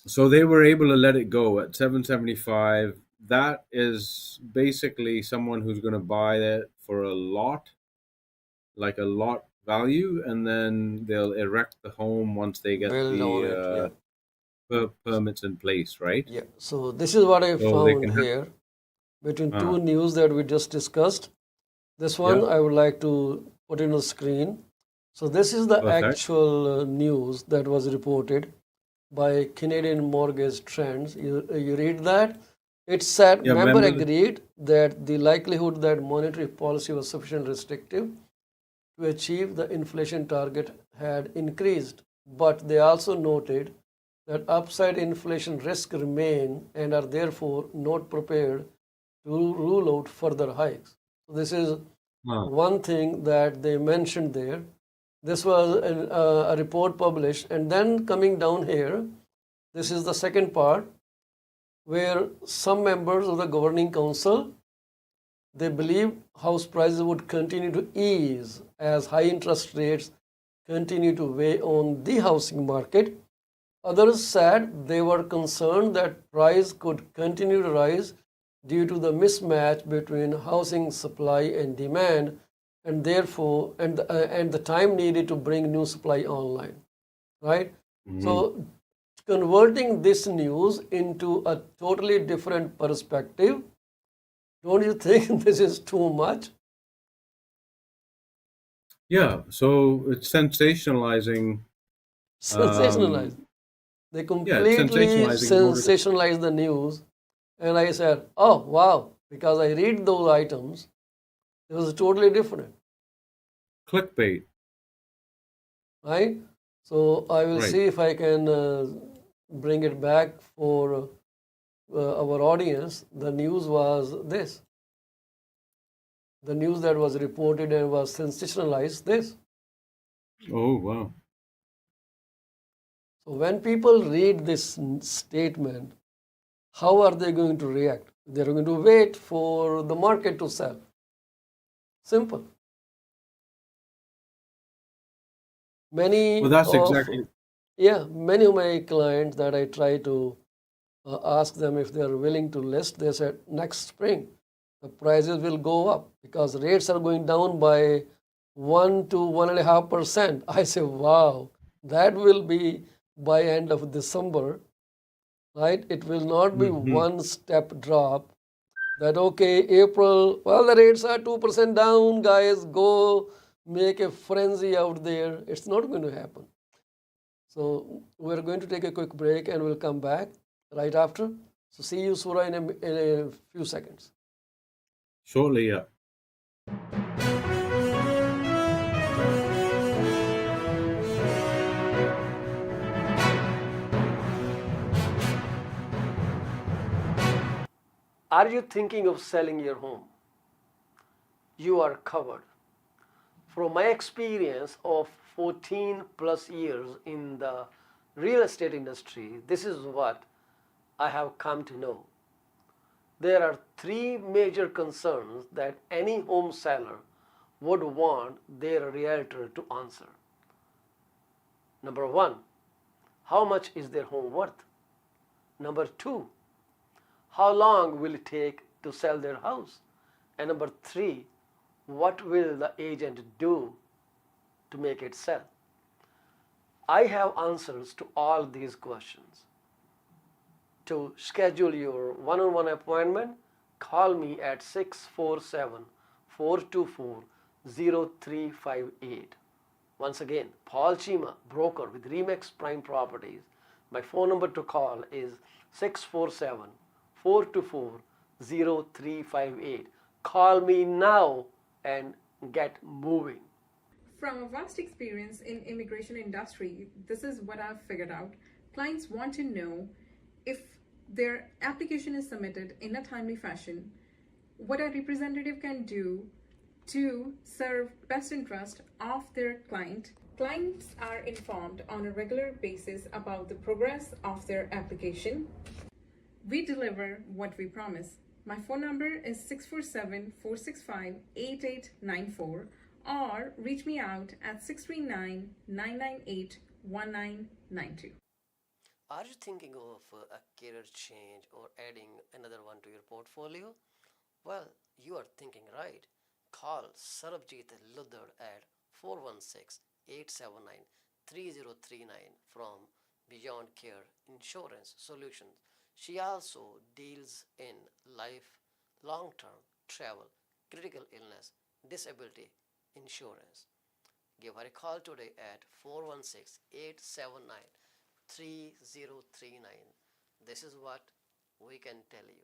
B: So they were able to let it go at 775. That is basically someone who's going to buy it for a lot, like a lot value, and then they'll erect the home once they get
A: Build on it.
B: the
A: Yeah.
B: permits in place, right?
A: Yeah. So this is what I
B: So they
A: found
B: can have.
A: here between
B: Uh,
A: two news that we just discussed. This one
B: yeah,
A: I would like to put in the screen. So this is the
B: perfect.
A: actual news that was reported by Canadian Mortgage Trends. You read that? It said
B: Yeah,
A: member
B: members.
A: agreed that the likelihood that monetary policy was sufficiently restrictive to achieve the inflation target had increased, but they also noted that upside inflation risks remain and are therefore not prepared to rule out further hikes. So this is
B: Uh,
A: one thing that they mentioned there. This was a report published, and then coming down here, this is the second part where some members of the governing council They believed house prices would continue to ease as high interest rates continue to weigh on the housing market. Others said they were concerned that price could continue to rise due to the mismatch between housing supply and demand, and therefore and the time needed to bring new supply online, right? So converting this news into a totally different perspective, don't you think this is too much?
B: Yeah, so it's sensationalizing.
A: Sensationalized. They
B: Yeah, it's
A: completely
B: sensationalizing in order to
A: sensationalized the news. And I said, oh, wow, because I read those items, it was totally different,
B: clickbait.
A: right? So I will
B: Right.
A: see if I can bring it back for our audience. The news was this. The news that was reported and was sensationalized this.
B: Oh, wow.
A: So when people read this statement, how are they going to react? They're going to wait for the market to sell. Simple.
B: Well,
A: Many
B: that's
A: of
B: exactly.
A: many of my clients that I try to ask them if they are willing to list, they said next spring the prices will go up because rates are going down by 1 to 1.5%. I say, wow, that will be by end of December, right? It will not be
B: Mhm.
A: one step drop that okay, April, well, the rates are 2% down, guys, go make a frenzy out there. It's not going to happen. So we're going to take a quick break and we'll come back right after. So see you, Surah, in a few seconds.
B: Shortly, yeah.
A: Are you thinking of selling your home? You are covered. From my experience of 14 plus years in the real estate industry, this is what I have come to know. There are three major concerns that any home seller would want their realtor to answer. Number one, how much is their home worth? Number two, how long will it take to sell their house? And number three, what will the agent do to make it sell? I have answers to all these questions. To schedule your one on one appointment, call me at 647 424 0358. Once again, Paul Chima, broker with Remax Prime Properties. My phone number to call is 647 424 0358. Call me now and get moving.
C: From a vast experience in immigration industry, this is what I've figured out. Clients want to know if their application is submitted in a timely fashion, what a representative can do to serve best interest of their client. Clients are informed on a regular basis about the progress of their application. We deliver what we promise. My phone number is 647 465 8894 or reach me out at 639 998 1992.
A: Are you thinking of a career change or adding another one to your portfolio? Well, you are thinking right. Call Sarabjit Luddar at 416-879-3039 from Beyond Care Insurance Solutions. She also deals in life, long-term, travel, critical illness, disability insurance. Give her a call today at 416-879-3039. This is what we can tell you.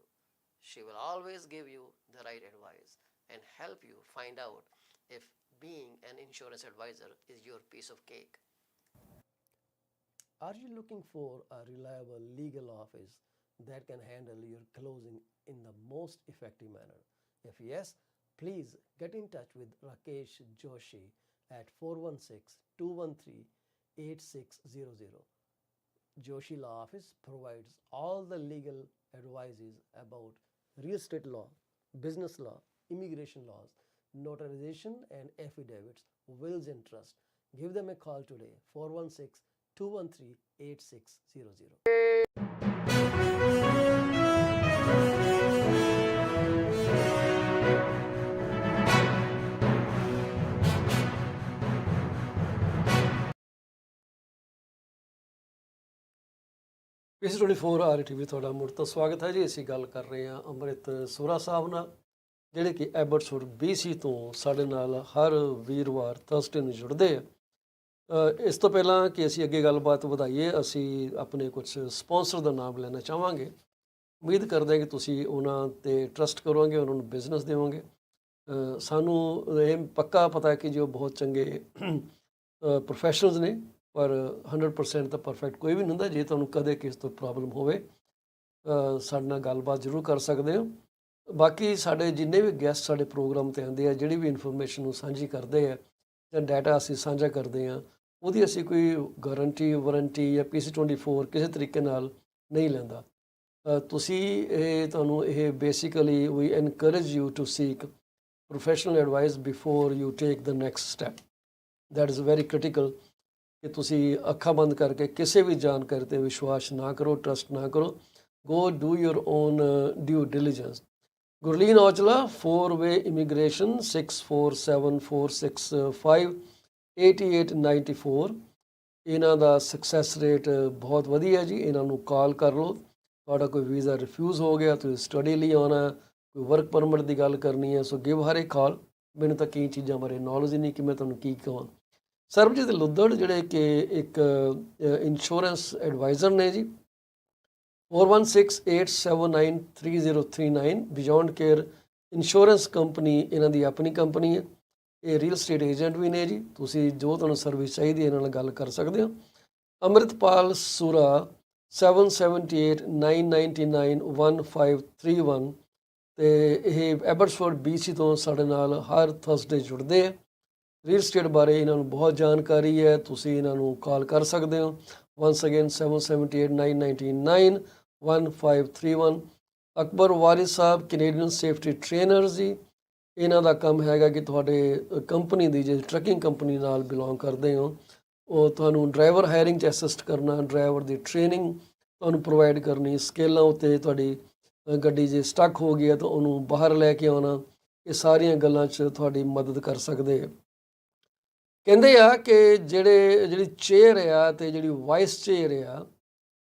A: She will always give you the right advice and help you find out if being an insurance advisor is your piece of cake. Are you looking for a reliable legal office that can handle your closing in the most effective manner? If yes, please get in touch with Rakesh Joshi at 416-213-8600. Joshi Law Office provides all the legal advices about real estate law, business law, immigration laws, notarization and affidavits, wills and trust. Give them a call today, 416-213-8600. PC24 RETV ਤੁਹਾਡਾ ਮੁੜ ਤੋਂ ਸਵਾਗਤ ਹੈ ਜੀ। ਅਸੀਂ ਗੱਲ ਕਰ ਰਹੇ ਹਾਂ ਅੰਮ੍ਰਿਤ ਸੋਰਾ ਸਾਹਿਬ ਨਾਲ, ਜਿਹੜੇ ਕਿ ਐਬਟਸਫੋਰਡ BC ਤੋਂ ਸਾਡੇ ਨਾਲ ਹਰ ਵੀਰਵਾਰ ਥਰਸਡੇ ਨੂੰ ਜੁੜਦੇ ਆ। ਇਸ ਤੋਂ ਪਹਿਲਾਂ ਕਿ ਅਸੀਂ ਅੱਗੇ ਗੱਲਬਾਤ ਵਧਾਈਏ, ਅਸੀਂ ਆਪਣੇ ਕੁਝ ਸਪਾਂਸਰ ਦਾ ਨਾਮ ਲੈਣਾ ਚਾਹਾਂਗੇ। ਉਮੀਦ ਕਰਦੇ ਹਾਂ ਕਿ ਤੁਸੀਂ ਉਹਨਾਂ 'ਤੇ ਟਰਸਟ ਕਰੋਗੇ, ਉਹਨਾਂ ਨੂੰ ਬਿਜ਼ਨਸ ਦੇਵੋਗੇ। ਸਾਨੂੰ ਇਹ ਪੱਕਾ ਪਤਾ ਹੈ ਕਿ ਜੋ ਬਹੁਤ ਚੰਗੇ ਪ੍ਰੋਫੈਸ਼ਨਲਸ ਨੇ, ਪਰ 100% ਤਾਂ ਪਰਫੈਕਟ ਕੋਈ ਵੀ ਨਹੀਂ ਹੁੰਦਾ। ਜੇ ਤੁਹਾਨੂੰ ਕਦੇ ਕਿਸ ਤੋਂ ਪ੍ਰੋਬਲਮ ਹੋਵੇ, ਸਾਡੇ ਨਾਲ ਗੱਲਬਾਤ ਜ਼ਰੂਰ ਕਰ ਸਕਦੇ ਹੋ। ਬਾਕੀ ਸਾਡੇ ਜਿੰਨੇ ਵੀ ਗੈਸਟ ਸਾਡੇ ਪ੍ਰੋਗਰਾਮ 'ਤੇ ਆਉਂਦੇ ਆ, ਜਿਹੜੀ ਵੀ ਇਨਫੋਰਮੇਸ਼ਨ ਨੂੰ ਸਾਂਝੀ ਕਰਦੇ ਆ ਜਾਂ ਡਾਟਾ ਅਸੀਂ ਸਾਂਝਾ ਕਰਦੇ ਹਾਂ, ਉਹਦੀ ਅਸੀਂ ਕੋਈ ਗਾਰੰਟੀ ਵਾਰੰਟੀ ਜਾਂ PC24 ਕਿਸੇ ਤਰੀਕੇ ਨਾਲ ਨਹੀਂ ਲੈਂਦਾ। ਤੁਹਾਨੂੰ ਇਹ basically we encourage you to seek professional advice before you take the next step. That is very critical ਕਿ ਤੁਸੀਂ ਅੱਖਾਂ ਬੰਦ ਕਰਕੇ ਕਿਸੇ ਵੀ ਜਾਣਕਾਰੀ 'ਤੇ ਵਿਸ਼ਵਾਸ ਨਾ ਕਰੋ, ਟਰਸਟ ਨਾ ਕਰੋ। Go do your own due diligence. Gurleen Aujla, 4-ਵੇ ਇਮੀਗ੍ਰੇਸ਼ਨ, 6474658894। ਇਹਨਾਂ ਦਾ ਸਕਸੈਸ ਰੇਟ ਬਹੁਤ ਵਧੀਆ ਜੀ। ਇਹਨਾਂ ਨੂੰ ਕਾਲ ਕਰ ਲਓ। ਤੁਹਾਡਾ ਕੋਈ ਵੀਜ਼ਾ ਰਿਫਿਊਜ਼ ਹੋ ਗਿਆ, ਤੁਸੀਂ ਸਟੱਡੀ ਲਈ ਆਉਣਾ, ਕੋਈ ਵਰਕ ਪਰਮਿਟ ਦੀ ਗੱਲ ਕਰਨੀ ਹੈ, ਸੋ ਗਿਵ ਹਰ ਏ ਕਾਲ। ਮੈਨੂੰ ਤਾਂ ਕਈ ਚੀਜ਼ਾਂ ਬਾਰੇ ਨੌਲੇਜ ਹੀ ਨਹੀਂ ਕਿ ਮੈਂ ਤੁਹਾਨੂੰ ਕੀ ਕਹਾਂ। ਸਰਬਜੀਤ ਲੁੱਦੜ, ਜਿਹੜੇ ਕਿ ਇੱਕ ਇੰਸ਼ੋਰੈਂਸ ਐਡਵਾਈਜ਼ਰ ਨੇ ਜੀ, 4168793039। ਬਿਯੋਂਡ ਕੇਅਰ ਇੰਸ਼ੋਰੈਂਸ ਕੰਪਨੀ ਇਹਨਾਂ ਦੀ ਆਪਣੀ ਕੰਪਨੀ ਹੈ। ਇਹ ਰੀਅਲ ਸਟੇਟ ਏਜੰਟ ਵੀ ਨੇ ਜੀ। ਤੁਸੀਂ ਜੋ ਤੁਹਾਨੂੰ ਸਰਵਿਸ ਚਾਹੀਦੀ ਹੈ ਇਹਨਾਂ ਨਾਲ ਗੱਲ ਕਰ ਸਕਦੇ ਹੋ। ਅੰਮ੍ਰਿਤਪਾਲ ਸੂਰਾ, 7789991531। ਅਤੇ ਇਹ ਐਬਟਸਫੋਰਡ BC ਤੋਂ ਸਾਡੇ ਨਾਲ ਹਰ ਥਰਸਡੇ ਜੁੜਦੇ ਆ। ਰੀਅਲ ਸਟੇਟ ਬਾਰੇ ਇਹਨਾਂ ਨੂੰ ਬਹੁਤ ਜਾਣਕਾਰੀ ਹੈ। ਤੁਸੀਂ ਇਹਨਾਂ ਨੂੰ ਕਾਲ ਕਰ ਸਕਦੇ ਹੋ। ਵੰਸ ਅਗੇਨ 7789991531। ਅਕਬਰ ਵਾਰਿਸ ਸਾਹਿਬ, ਕੈਨੇਡੀਅਨ ਸੇਫਟੀ ਟ੍ਰੇਨਰ ਜੀ। ਇਹਨਾਂ ਦਾ ਕੰਮ ਹੈਗਾ ਕਿ ਤੁਹਾਡੇ ਕੰਪਨੀ ਦੀ, ਜੇ ਟਰੱਕਿੰਗ ਕੰਪਨੀ ਨਾਲ ਬਿਲੋਂਗ ਕਰਦੇ ਹੋ, ਉਹ ਤੁਹਾਨੂੰ ਡਰਾਈਵਰ ਹਾਇਰਿੰਗ 'ਚ ਅਸਿਸਟ ਕਰਨਾ, ਡਰਾਈਵਰ ਦੀ ਟ੍ਰੇਨਿੰਗ ਤੁਹਾਨੂੰ ਪ੍ਰੋਵਾਈਡ ਕਰਨੀ, ਸਕੇਲਾਂ ਉੱਤੇ ਤੁਹਾਡੀ ਗੱਡੀ ਜੇ ਸਟਕ ਹੋ ਗਈ ਹੈ ਤਾਂ ਉਹਨੂੰ ਬਾਹਰ ਲੈ ਕੇ ਆਉਣਾ, ਇਹ ਸਾਰੀਆਂ ਗੱਲਾਂ 'ਚ ਤੁਹਾਡੀ ਮਦਦ ਕਰ ਸਕਦੇ ਆ। ਕਹਿੰਦੇ ਆ ਕਿ ਜਿਹੜੀ ਚੇਅਰ ਆ ਅਤੇ ਜਿਹੜੀ ਵਾਈਸ ਚੇਅਰ ਆ,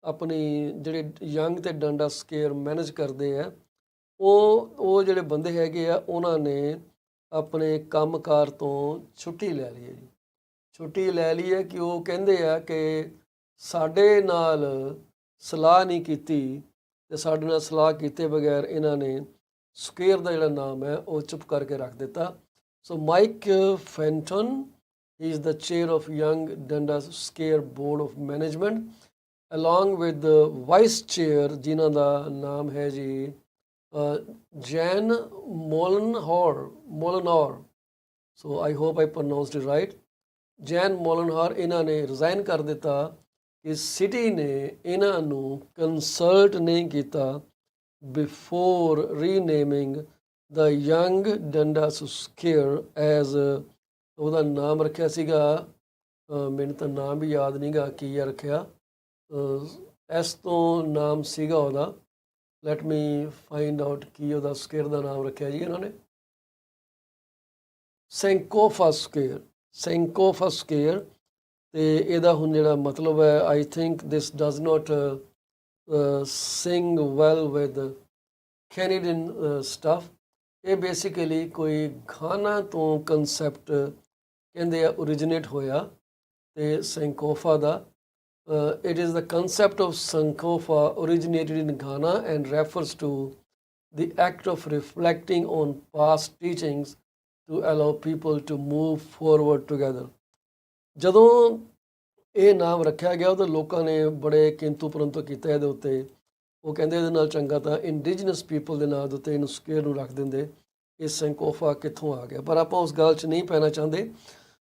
A: ਆਪਣੀ ਜਿਹੜੇ ਯੰਗ ਅਤੇ ਡੰਡਾ ਸਕੇਅਰ ਮੈਨੇਜ ਕਰਦੇ ਆ, ਉਹ ਜਿਹੜੇ ਬੰਦੇ ਹੈਗੇ ਆ, ਉਹਨਾਂ ਨੇ ਆਪਣੇ ਕੰਮਕਾਰ ਤੋਂ ਛੁੱਟੀ ਲੈ ਲਈ ਹੈ ਜੀ। ਛੁੱਟੀ ਲੈ ਲਈ ਹੈ ਕਿ ਉਹ ਕਹਿੰਦੇ ਆ ਕਿ ਸਾਡੇ ਨਾਲ ਸਲਾਹ ਨਹੀਂ ਕੀਤੀ, ਅਤੇ ਸਾਡੇ ਨਾਲ ਸਲਾਹ ਕੀਤੇ ਬਗੈਰ ਇਹਨਾਂ ਨੇ ਸਕੇਅਰ ਦਾ ਜਿਹੜਾ ਨਾਮ ਹੈ ਉਹ ਚੁੱਪ ਕਰਕੇ ਰੱਖ ਦਿੱਤਾ। ਸੋ mic ਫੈਂਟਨ, he is the chair of Young Dundas Scare Board of Management, along with the vice chair ਜਿਨ੍ਹਾਂ ਦਾ ਨਾਮ ਹੈ ਜੀ Jan Mollenhauer. So I hope I pronounced it right. Jan Mollenhauer ਇਹਨਾਂ ਨੇ ਰਿਜ਼ਾਈਨ ਕਰ ਦਿੱਤਾ ਕਿ ਸਿਟੀ ਨੇ ਇਹਨਾਂ ਨੂੰ ਕੰਸਲਟ ਨਹੀਂ ਕੀਤਾ ਬਿਫੋਰ ਰੀਨੇਮਿੰਗ ਦ ਯੰਗ ਡੰਡਾਸ ਸਕੇਅਰ ਐਜ਼, ਉਹਦਾ ਨਾਮ ਰੱਖਿਆ ਸੀਗਾ, ਮੈਨੂੰ ਤਾਂ ਨਾਮ ਵੀ ਯਾਦ ਨਹੀਂ ਗਾ ਕੀ ਰੱਖਿਆ, ਇਸ ਤੋਂ ਨਾਮ ਸੀਗਾ ਉਹਦਾ। ਲੈਟ ਮੀ ਫਾਈਂਡ ਆਊਟ ਕੀ ਉਹਦਾ ਸਕੇਅਰ ਦਾ ਨਾਮ ਰੱਖਿਆ ਜੀ ਇਹਨਾਂ ਨੇ। Sankofa square. ਅਤੇ ਇਹਦਾ ਹੁਣ ਜਿਹੜਾ ਮਤਲਬ ਹੈ, I think this does not sing well with Canadian stuff. ਇਹ ਬੇਸਿਕਲੀ ਕੋਈ ਗਾਨਾ ਤੋਂ ਕੰਸੈਪਟ ਕਹਿੰਦੇ ਆ ਓਰੀਜਨੇਟ ਹੋਇਆ, ਅਤੇ ਸੈਂਕੋਫਾ ਦਾ it is the concept of Sankofa originated in Ghana and refers to the act of reflecting on past teachings to allow people to move forward together. ਜਦੋਂ ਇਹ ਨਾਮ ਰੱਖਿਆ ਗਿਆ ਤਾਂ ਲੋਕਾਂ ਨੇ ਬੜੇ ਕਿੰਤੂ ਪਰੰਤੂ ਕੀਤਾ ਇਹਦੇ ਉੱਤੇ। ਉਹ ਕਹਿੰਦੇ ਇਹਦੇ ਨਾਲ ਚੰਗਾ ਤਾਂ ਇੰਡੀਜਨਸ ਪੀਪਲ ਦੇ ਨਾਂ ਦੇ ਉੱਤੇ ਇਹਨੂੰ ਸਕੇਅਰ ਨੂੰ ਰੱਖ ਦਿੰਦੇ। ਇਹ ਸੈਂਕੋਫਾ ਕਿੱਥੋਂ ਆ ਗਿਆ, ਪਰ ਆਪਾਂ ਉਸ ਗੱਲ 'ਚ ਨਹੀਂ ਪੈਣਾ ਚਾਹੁੰਦੇ।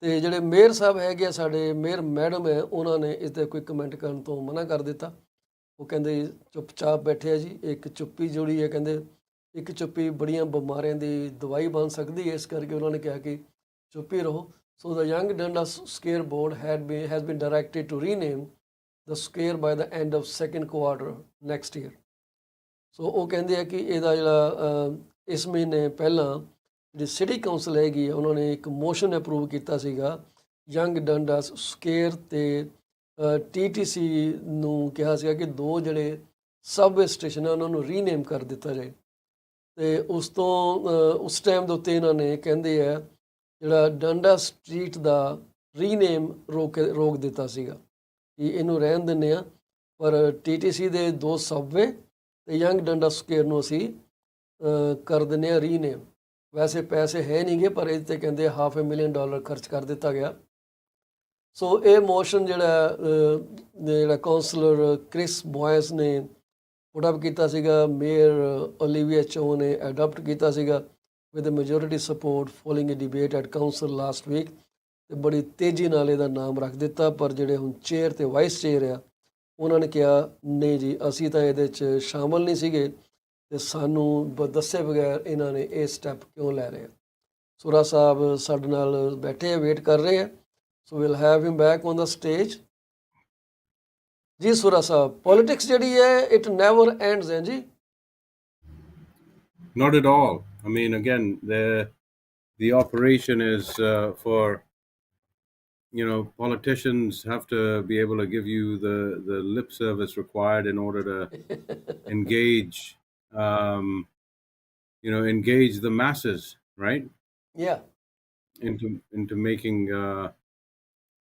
A: ਅਤੇ ਜਿਹੜੇ ਮੇਅਰ ਸਾਹਿਬ ਹੈਗੇ ਆ, ਸਾਡੇ ਮੇਅਰ ਮੈਡਮ ਹੈ, ਉਹਨਾਂ ਨੇ ਇਸ 'ਤੇ ਕੋਈ ਕਮੈਂਟ ਕਰਨ ਤੋਂ ਮਨਾ ਕਰ ਦਿੱਤਾ। ਉਹ ਕਹਿੰਦੇ ਚੁੱਪ ਚਾਪ ਬੈਠੇ ਆ ਜੀ, ਇੱਕ ਚੁੱਪੀ ਜੋੜੀ ਹੈ ਕਹਿੰਦੇ, ਇੱਕ ਚੁੱਪੀ ਬੜੀਆਂ ਬਿਮਾਰੀਆਂ ਦੀ ਦਵਾਈ ਬਣ ਸਕਦੀ ਹੈ, ਇਸ ਕਰਕੇ ਉਹਨਾਂ ਨੇ ਕਿਹਾ ਕਿ ਚੁੱਪ ਹੀ ਰਹੋ। So the Yonge Dundas square board has been directed to rename the square by the end of second quarter next year. So ਉਹ ਕਹਿੰਦੇ ਆ ਕਿ ਇਹਦਾ ਜਿਹੜਾ ਇਸ ਮਹੀਨੇ ਪਹਿਲਾਂ ਜਿਹੜੀ ਸਿਟੀ ਕਾਉਂਸਲ ਹੈਗੀ ਆ, ਉਹਨਾਂ ਨੇ ਇੱਕ ਮੋਸ਼ਨ ਅਪਰੂਵ ਕੀਤਾ ਸੀਗਾ ਯੰਗ ਡੰਡਸ ਸਕੇਅਰ ਤੇ TTC ਨੂੰ ਕਿਹਾ ਸੀਗਾ ਕਿ 2 ਜਿਹੜੇ ਸਬਵੇ ਸਟੇਸ਼ਨ ਆ ਉਹਨਾਂ ਨੂੰ ਰੀਨੇਮ ਕਰ ਦਿੱਤਾ ਜਾਏ। ਤੇ ਉਸ ਟਾਈਮ ਦੇ ਉੱਤੇ ਇਹਨਾਂ ਨੇ ਕਹਿੰਦੇ ਆ ਜਿਹੜਾ ਡੰਡਾ ਸਟਰੀਟ ਦਾ ਰੀਨੇਮ ਰੋਕ ਦਿੱਤਾ ਸੀਗਾ ਕਿ ਇਹਨੂੰ ਰਹਿਣ ਦਿੰਦੇ ਆ, ਪਰ TTC ਦੇ 2 ਸਬਵੇ ਤੇ ਯੰਗ ਡੰਡਾ ਸਕੁਏਅਰ ਨੂੰ ਅਸੀਂ ਕਰ ਦਿੰਦੇ ਆ ਰੀਨੇਮ। ਵੈਸੇ ਪੈਸੇ ਹੈ ਨਹੀਂ ਗੇ, ਪਰ ਇਹਦੇ 'ਤੇ ਕਹਿੰਦੇ $500,000 ਖਰਚ ਕਰ ਦਿੱਤਾ ਗਿਆ। ਸੋ ਇਹ ਮੋਸ਼ਨ ਜਿਹੜਾ ਕਾਉਂਸਲਰ ਕ੍ਰਿਸ ਬੋਇਸ ਨੇ ਪੁੱਟ ਅਪ ਕੀਤਾ ਸੀਗਾ, ਮੇਅਰ ਓਲੀਵੀਆ ਚੋ ਨੇ ਅਡਾਪਟ ਕੀਤਾ ਸੀਗਾ with majority support following a debate at council last week, ਤੇ ਬੜੀ ਤੇਜ਼ੀ ਨਾਲ ਇਹਦਾ ਨਾਮ ਰੱਖ ਦਿੱਤਾ। ਪਰ ਜਿਹੜੇ ਹੁਣ ਚੇਅਰ ਤੇ ਵਾਈਸ ਚੇਅਰ ਆ, ਉਹਨਾਂ ਨੇ ਕਿਹਾ ਨਹੀਂ ਜੀ, ਅਸੀਂ ਤਾਂ ਇਹਦੇ 'ਚ ਸ਼ਾਮਲ ਨਹੀਂ ਸੀਗੇ ਤੇ ਸਾਨੂੰ ਦੱਸੇ ਬਗੈਰ ਇਹਨਾਂ ਨੇ ਇਹ ਸਟੈਪ ਕਿਉਂ ਲੈ ਰਹੇ ਆ। ਸੁਰਾ ਸਾਹਿਬ ਸਾਡੇ ਨਾਲ ਬੈਠੇ ਆ, ਵੇਟ ਕਰ ਰਹੇ ਆ। So will have him back on the stage. ਜੀ ਸੁਰਾ ਸਾਹਿਬ, ਪੋਲਿਟਿਕਸ ਜਿਹੜੀ ਹੈ ਇਟ ਨੈਵਰ ਐਂਡਸ ਹੈ ਜੀ।
B: Not at all. I mean, again, the operation is for, you know, politicians have to be able to give you the lip service required in order to engage, you know, engage the masses, right?
A: Yeah.
B: Into making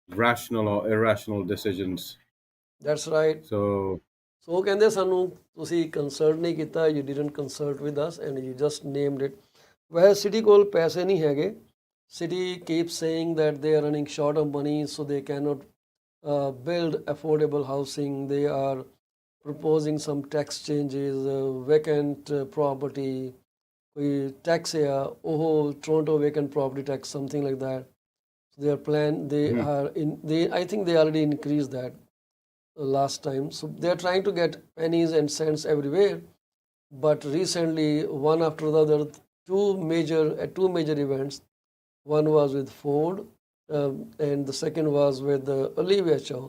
B: rational or irrational decisions.
A: That's right.
B: So
A: ਕਹਿੰਦੇ ਸਾਨੂੰ ਤੁਸੀਂ consult ਨਹੀਂ ਕੀਤਾ, you didn't consult with us and you just named it. ਵੈਸੇ city ਕੋਲ ਪੈਸੇ ਨਹੀਂ ਹੈਗੇ। City keep saying that they are running short of money, so they cannot build affordable housing. They are proposing some tax changes, vacant property, ਕੋਈ tax ਆ ਉਹ Toronto vacant property tax, something like that. So their plan, I think they already increased that last time. So they are trying to get pennies and cents everywhere. But recently, one after the other, two major events. One was with Ford, and the second was with Olivia Chow,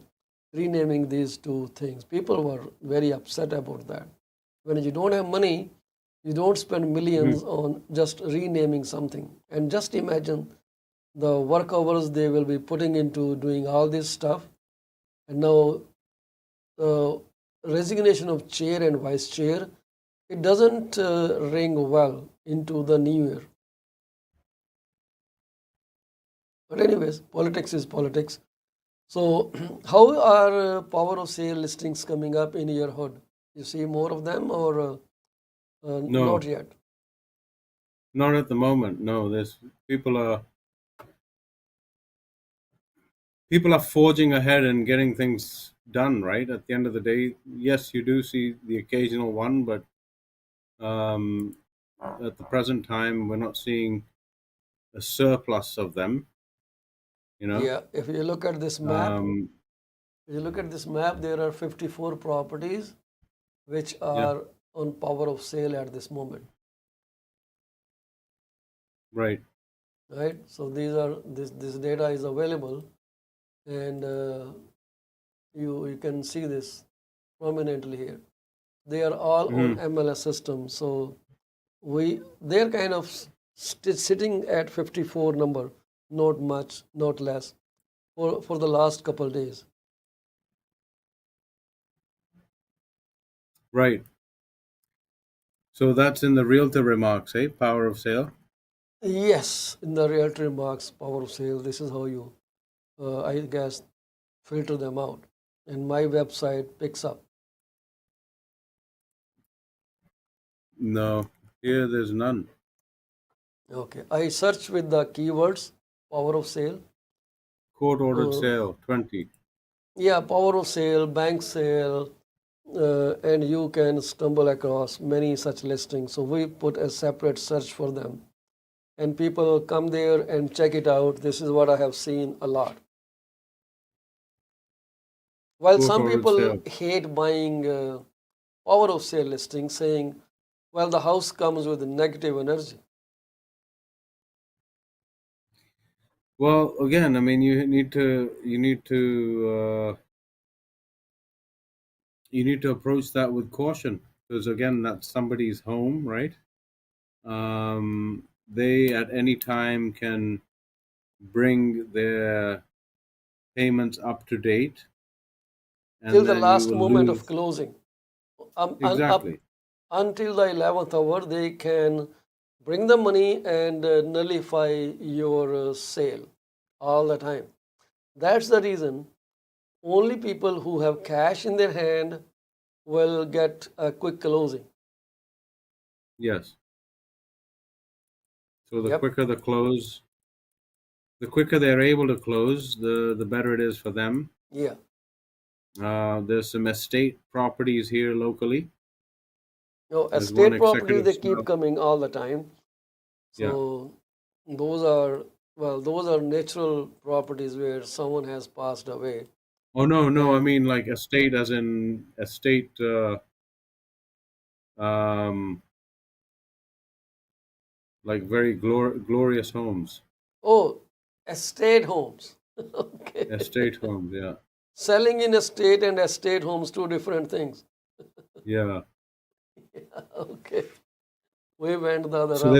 A: renaming these 2 things. People were very upset about that. When you don't have money, you don't spend millions on just renaming something. And just imagine the work hours they will be putting into doing all this stuff. And now resignation of chair and vice chair, it doesn't ring well into the new year. But anyways, politics is politics. So how are power of sale listings coming up in your hood? You see more of them or
B: No.
A: not yet?
B: not at the moment. No, there's people are forging ahead and getting things done, right? At the end of the day, yes, you do see the occasional one, but at the present time, we're not seeing a surplus of them, you know.
A: Yeah, if you look at this map, there are 54 properties which are on power of sale at this moment.
B: Right.
A: So this data is available, and you can see this prominently here. They are all on MLS system, so they're kind of sitting at 54 number, not much, not less, for the last couple of days.
B: Right. So that's in the realtor remarks, eh? Power of sale.
A: Yes, in the realtor remarks, power of sale. This is how you, I guess, filter them out, and my website picks up.
B: No, here there's none.
A: Okay, I search with the keywords power of sale.
B: Court ordered sale 20.
A: Yeah, power of sale, bank sale, and you can stumble across many such listings. So we put a separate search for them, and people come there and check it out. This is what I have seen a lot. While
B: Court
A: some
B: ordered
A: people
B: sale.
A: hate buying power of sale listings, saying Well, the house comes with negative energy.
B: Well, again, I mean, you need to approach that with caution, because again, that's somebody's home, right? They at any time can bring their payments up to date,
A: Till
B: and
A: the
B: then you
A: last
B: will
A: moment of
B: lose.
A: closing. Up
B: Exactly.
A: until the 11th hour, they can bring the money and nullify your sale all the time. That's the reason only people who have cash in their hand will get a quick closing.
B: Yes. So the
A: Yep.
B: quicker the quicker they're able to close, the better it is for them.
A: Yeah.
B: There's some estate properties here locally.
A: No,
B: There's one
A: estate properties,
B: executive
A: they keep
B: sale.
A: coming all the time.
B: Yeah.
A: So those are, well, those are natural properties where someone has passed away.
B: Oh no, no, I
A: And
B: mean like estate as in estate um like very glorious homes.
A: oh, estate homes. Okay.
B: Estate homes, yeah.
A: Selling in estate and estate homes, two different things.
B: Yeah.
A: Okay. We went the other
B: So
A: route.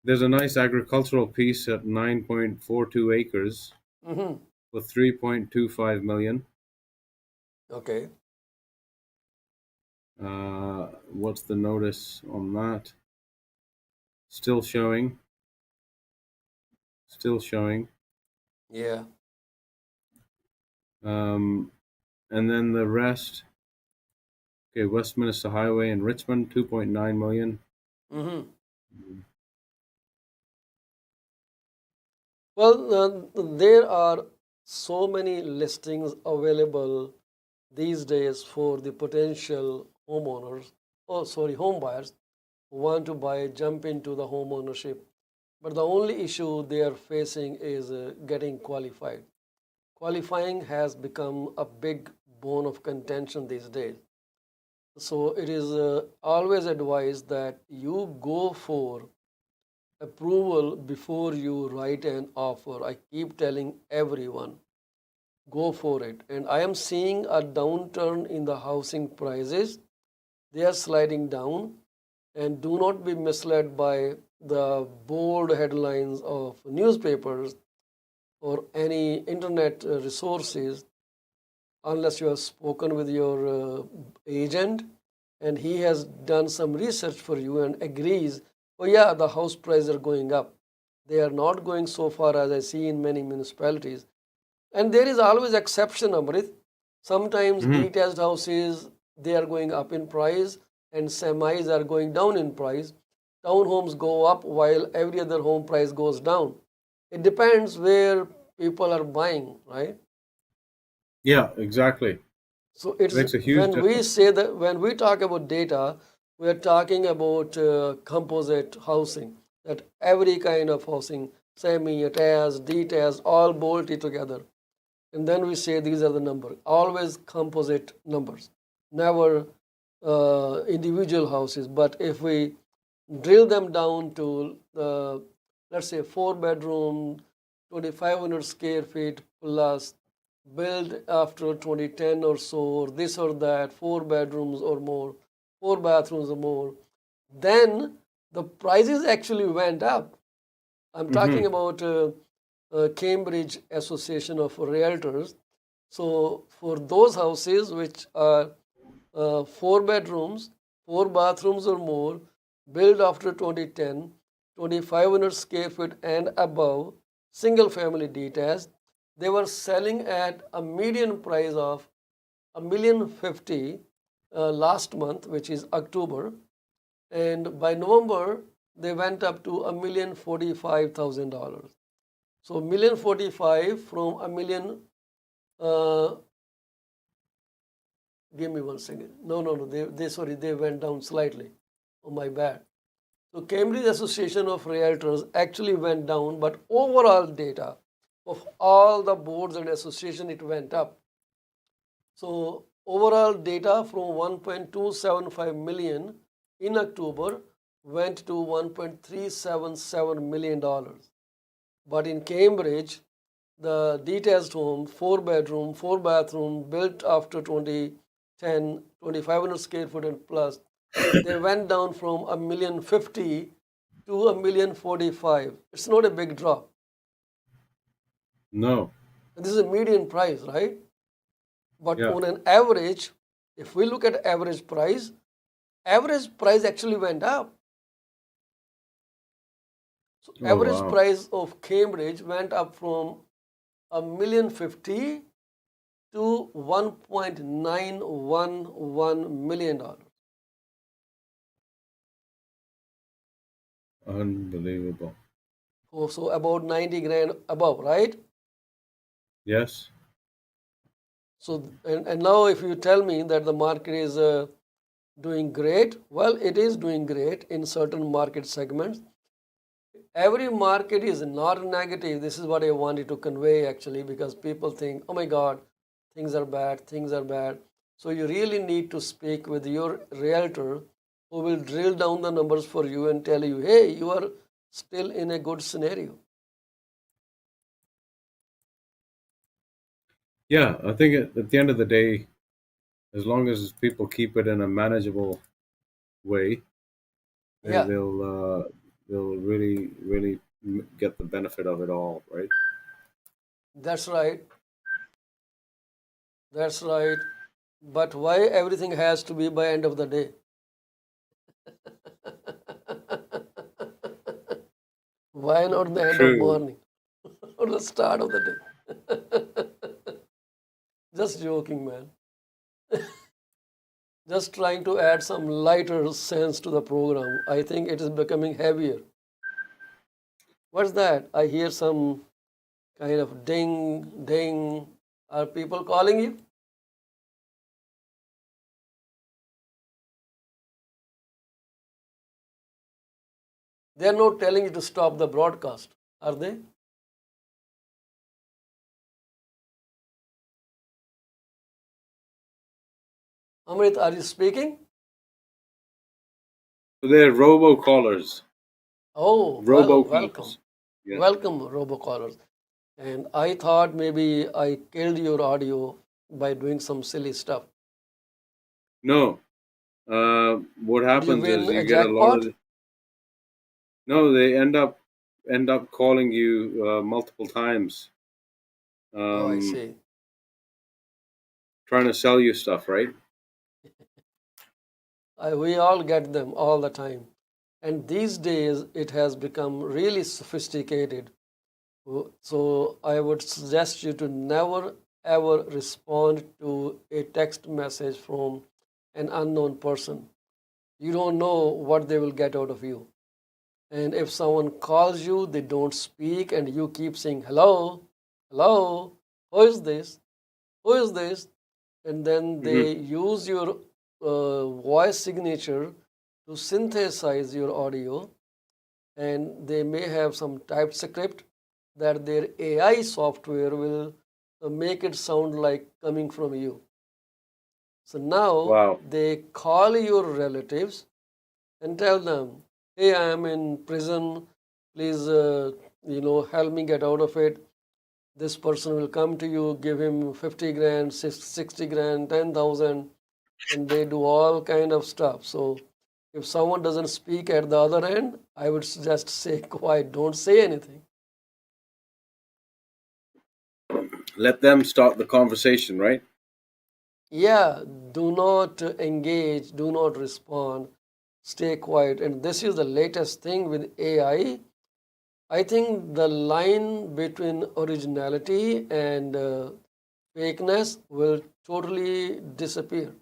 B: there's a nice agricultural piece at 9.42 acres
A: Hmm.
B: for 3.25 million.
A: Okay.
B: What's the notice on that? Still showing. Still showing.
A: Yeah.
B: And then the rest. Okay, Westminster Highway in Richmond, 2.9 million.
A: Hmm. Well, there are so many listings available these days for the potential homeowners, oh, sorry, home buyers who want to buy, jump into the home ownership. But the only issue they are facing is getting qualified. Qualifying has become a big bone of contention these days. So it is always advised that you go for approval before you write an offer. I keep telling everyone, go for it. And I am seeing a downturn in the housing prices. They are sliding down. And do not be misled by the bold headlines of newspapers or any internet resources unless you have spoken with your agent and he has done some research for you and agrees, oh yeah, the house prices are going up. They are not going so far as I see in many municipalities. And there is always exception, Amrit. Sometimes
B: Hmm.
A: detached houses, they are going up in price and semis are going down in price. Townhomes go up while every other home price goes down. It depends where people are buying, right?
B: Yeah, exactly.
A: So it's
B: Makes a huge
A: when we
B: difference.
A: say that when we talk about data, we are talking about composite housing, that every kind of housing, semi-attached, detached, all bolted together. And then we say these are the numbers, always composite numbers, never individual houses. But if we drill them down to, let's say, 4 bedroom, 2,500 square feet plus, built after 2010 or so, or this or that, 4 bedrooms or more, 4 bathrooms or more, then the prices actually went up. I'm talking
B: Hmm.
A: about Cambridge Association of Realtors. So for those houses which are 4 bedrooms, 4 bathrooms or more, built after 2010, 2,500 square feet and above, single family detached, they were selling at a median price of $1,050,000 last month, which is October, and by November they went up to $1,045,000. So 1,045,000 from a million. Uh, Give me 1 second. No. They sorry, they went down slightly. Oh my bad. So Cambridge Association of Realtors actually went down, but overall data of all the boards and association it went up. So overall data from 1.275 million in October went to $1.377 million. But in Cambridge, the detached home, 4 bedroom, 4 bathroom, built after 2010, 2,500 square foot and plus, they went down from $1,050,000 to $1,045,000. It's not a big drop.
B: No.
A: And this is a median price, right? But
B: Yeah.
A: on an average, if we look at average price actually went up. So
B: Oh,
A: average
B: wow.
A: price of Cambridge went up from $1,050,000 to $1.911 million.
B: Unbelievable.
A: Oh, so about 90 grand above, right?
B: Yes.
A: So and now if you tell me that the market is doing great, well, it is doing great in certain market segments. Every market is not negative. This is what I wanted to convey actually, because people think, oh my God, things are bad, things are bad. So you really need to speak with your realtor who will drill down the numbers for you and tell you, hey, you are still in a good scenario.
B: Yeah, I think at the end of the day, as long as people keep it in a manageable way,
A: Yeah,
B: they'll really get the benefit of it all, right?
A: that's right. That's right. But why everything has to be by end of the day? Why not the end of
B: True.
A: morning or the start of the day? Just joking, man. Just trying to add some lighter sense to the program. I think it is becoming heavier. What's that? I hear some kind of ding, ding. Are people calling you? They're not telling you to stop the broadcast, are they? Amrit, are you speaking?
B: So they're robocallers.
A: Oh, well, welcome.
B: Robocallers. Yeah.
A: Welcome, robocallers. And I thought maybe I killed your audio by doing some silly stuff.
B: No. What
A: Did you
B: happens
A: win
B: is
A: a
B: you get a lot
A: jackpot?
B: of no. They end up calling you multiple times,
A: Oh, I
B: um,
A: see.
B: trying to sell you stuff, right?
A: We all get them all the time. And these days, it has become really sophisticated. So I would suggest you to never ever respond to a text message from an unknown person. You don't know what they will get out of you. And if someone calls you, they don't speak, and you keep saying, hello, hello, who is this? Who is this? And then
B: Hmm.
A: they use your voice signature to synthesize your audio, and they may have some typed script that their AI software will make it sound like coming from you. So now
B: Wow.
A: they call your relatives and tell them, hey, I am in prison, please help me get out of it. This person will come to you, give him 50 grand, 60 grand, 10,000, and they do all kind of stuff. So if someone doesn't speak at the other end, I would just say quiet, don't say anything.
B: Let them start the conversation, right?
A: Yeah, do not engage, do not respond, stay quiet. And this is the latest thing with AI. I think the line between originality and fakeness will totally disappear.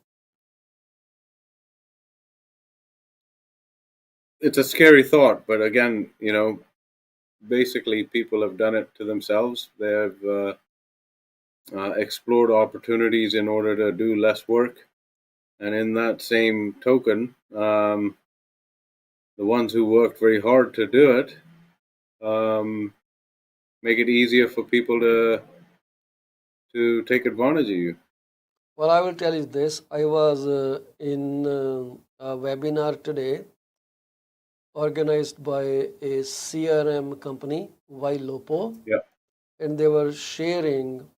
B: It's a scary thought, but again, basically people have done it to themselves. They have explored opportunities in order to do less work, and in that same token, the ones who worked very hard to do it um, make it easier for people to take advantage of you.
A: Well, I will tell you this. I was in a webinar today organized by a CRM company, Lopo,
B: Yeah.
A: and they were sharing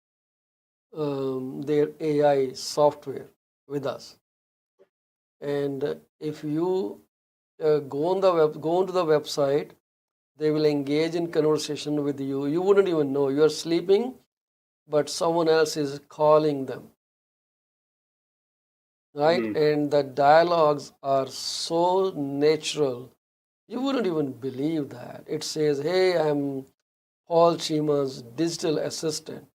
A: their AI software with us. And if you go onto the website, they will engage in conversation with you. You wouldn't even know. You are sleeping, but someone else is calling them, right? And the dialogues are so natural. You wouldn't even believe that. It says, "Hey, I'm Paul Chima's digital assistant.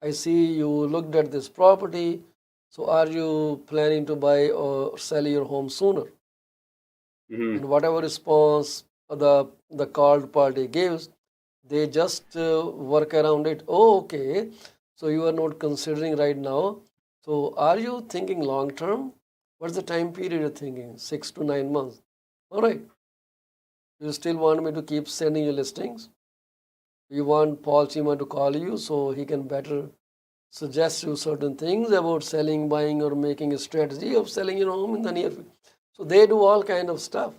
A: I see you looked at this property. So are you planning to buy or sell your home sooner?" And whatever response the called party gives, they just work around it. Oh, okay. So you are not considering right now. So are you thinking long term? What's the time period you're thinking? 6 to 9 months. All right. You still want me to keep sending you listings? You want Paul Chima to call you so he can better suggest you certain things about selling, buying, or making a strategy of selling your home in the near future. So they do all kind of stuff.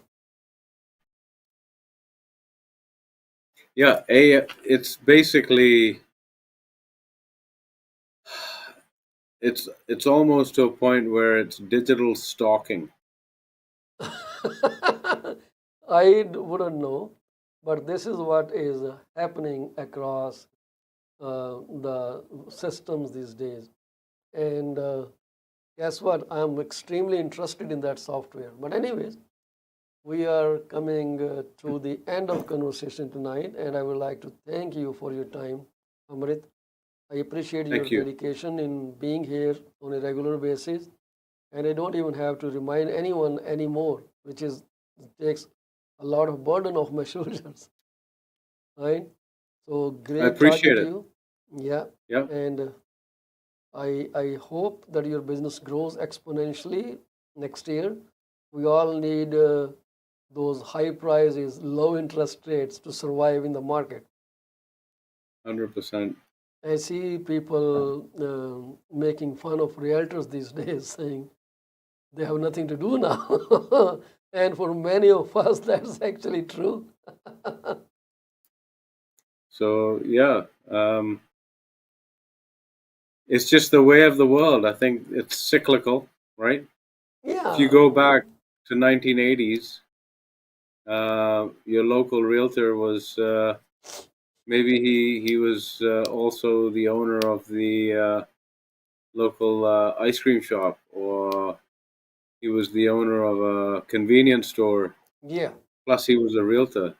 B: Yeah, it's basically it's almost to a point where it's digital stalking.
A: Wouldn't know, but this is what is happening across the systems these days. And guess what? I'm extremely interested in that software. But anyways, we are coming to the end of conversation tonight, and I would like to thank you for your time, Amrit. I appreciate your
B: Thank you.
A: dedication in being here on a regular basis, and I don't even have to remind anyone anymore, which is takes a lot of burden off my shoulders, right? So
B: I
A: great talking
B: appreciate
A: to
B: it.
A: you. Yeah,
B: Yeah,
A: and I hope that your business grows exponentially next year. We all need those high prices, low interest rates to survive in the market.
B: 100%.
A: I see people making fun of realtors these days, saying they have nothing to do now. And for many of us, that's actually true.
B: So yeah, it's just the way of the world. I think it's cyclical, right? If you
A: Yeah,
B: go back to 1980s, your local realtor was maybe he was also the owner of the local ice cream shop, or he was the owner of a convenience store.
A: yeah,
B: Plus, he was a realtor,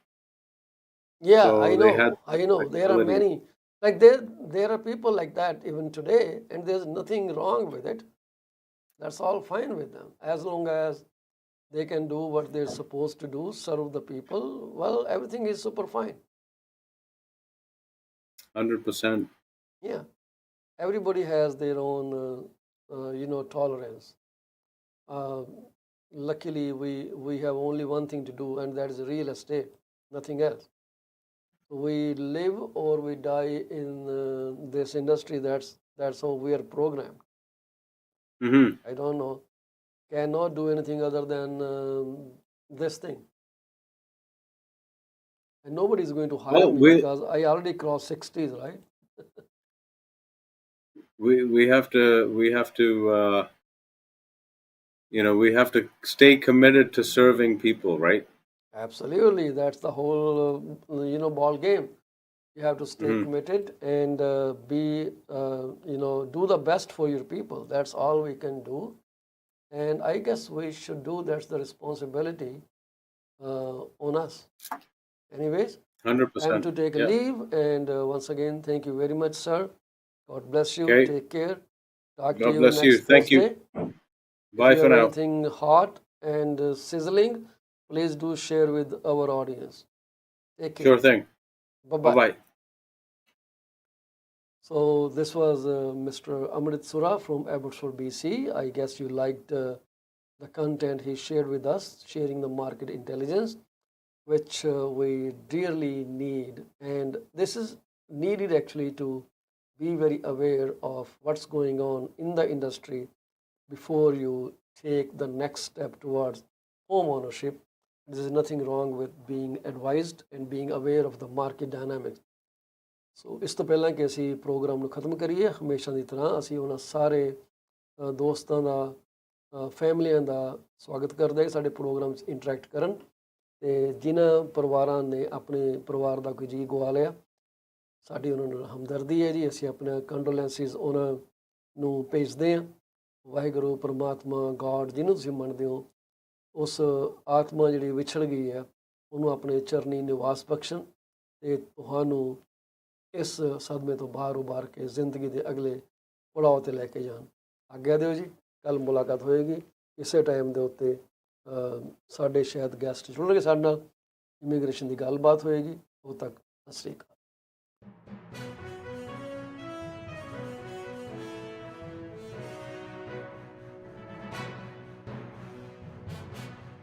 A: yeah.
B: so they had
A: I know. There are
B: flexibility.
A: many. There are people like that even today, and there's nothing wrong with it. That's all fine with them, as long as they can do what they're supposed to do, serve the people. Well, everything is super fine.
B: 100%.
A: Yeah, everybody has their own, tolerance. Uh, Luckily, we have only one thing to do, and that is real estate, nothing else. We live or we die in this industry. That's how we are programmed.
B: Hmm.
A: I don't know, cannot do anything other than this thing, and nobody is going to hire
B: Well,
A: me because I already crossed 60s, right?
B: we have to we have to stay committed to serving people, right?
A: Absolutely, that's the whole ball game. You have to stay
B: Hmm.
A: committed and be do the best for your people. That's all we can do, and I guess we should do. That's the responsibility on us. Anyways, time
B: 100%.
A: to take a
B: Yeah.
A: leave, and once again, thank you very much, sir. God bless you.
B: Okay.
A: Take care. Talk to
B: God
A: you
B: bless you.
A: next
B: Thank you.
A: Thursday. If
B: Bye
A: you
B: for
A: have
B: now.
A: anything hot and sizzling, please do share with our audience. Take care.
B: Sure thing.
A: Bye
B: Bye
A: bye.
B: bye.
A: So this was Mr. Amrit Sura from Abbotsford, BC. I guess you liked the content he shared with us, sharing the market intelligence, which we dearly need. And this is needed actually to be very aware of what's going on in the industry before you take the next step towards home ownership. There is nothing wrong with being advised and being aware of the market dynamics. ਸੋ ਇਸ ਤੋਂ ਪਹਿਲਾਂ ਕਿ ਅਸੀਂ programme ਨੂੰ ਖਤਮ ਕਰੀਏ, ਹਮੇਸ਼ਾ ਦੀ ਤਰ੍ਹਾਂ ਅਸੀਂ ਉਹਨਾਂ ਸਾਰੇ ਦੋਸਤਾਂ ਦਾ ਫੈਮਲੀਆਂ ਦਾ ਸਵਾਗਤ ਕਰਦੇ ਹਾਂ ਸਾਡੇ ਪ੍ਰੋਗਰਾਮ 'ਚ ਇੰਟਰੈਕਟ ਕਰਨ, ਅਤੇ ਜਿਨ੍ਹਾਂ ਪਰਿਵਾਰਾਂ ਨੇ ਆਪਣੇ ਪਰਿਵਾਰ ਦਾ ਕੋਈ ਜੀਅ ਗਵਾ ਲਿਆ, ਸਾਡੀ ਉਹਨਾਂ ਨਾਲ ਹਮਦਰਦੀ ਹੈ ਜੀ। ਅਸੀਂ ਆਪਣਾ ਕੰਡੋਲੈਂਸਿਸ ਉਹਨਾਂ ਨੂੰ ਭੇਜਦੇ ਹਾਂ। ਵਾਹਿਗੁਰੂ, ਪਰਮਾਤਮਾ, ਗੋਡ, ਜਿਹਨੂੰ ਤੁਸੀਂ ਮੰਨਦੇ ਹੋ, ਉਸ ਆਤਮਾ ਜਿਹੜੀ ਵਿਛੜ ਗਈ ਹੈ ਉਹਨੂੰ ਆਪਣੇ ਚਰਨੀ ਨਿਵਾਸ ਬਖਸ਼ਣ ਅਤੇ ਤੁਹਾਨੂੰ ਇਸ ਸਦਮੇ ਤੋਂ ਬਾਹਰ ਉਭਾਰ ਕੇ ਜ਼ਿੰਦਗੀ ਦੇ ਅਗਲੇ ਪੜਾਅ 'ਤੇ ਲੈ ਕੇ ਜਾਣ। ਆਗਿਆ ਦਿਓ ਜੀ, ਕੱਲ੍ਹ ਮੁਲਾਕਾਤ ਹੋਏਗੀ ਇਸੇ ਟਾਈਮ ਦੇ ਉੱਤੇ। ਸਾਡੇ ਸ਼ਾਇਦ ਗੈਸਟ ਜੁੜਨਗੇ ਸਾਡੇ ਨਾਲ, ਇਮੀਗ੍ਰੇਸ਼ਨ ਦੀ ਗੱਲਬਾਤ ਹੋਏਗੀ। ਉਦੋਂ ਤੱਕ ਸਤਿ ਸ਼੍ਰੀ ਅਕਾਲ।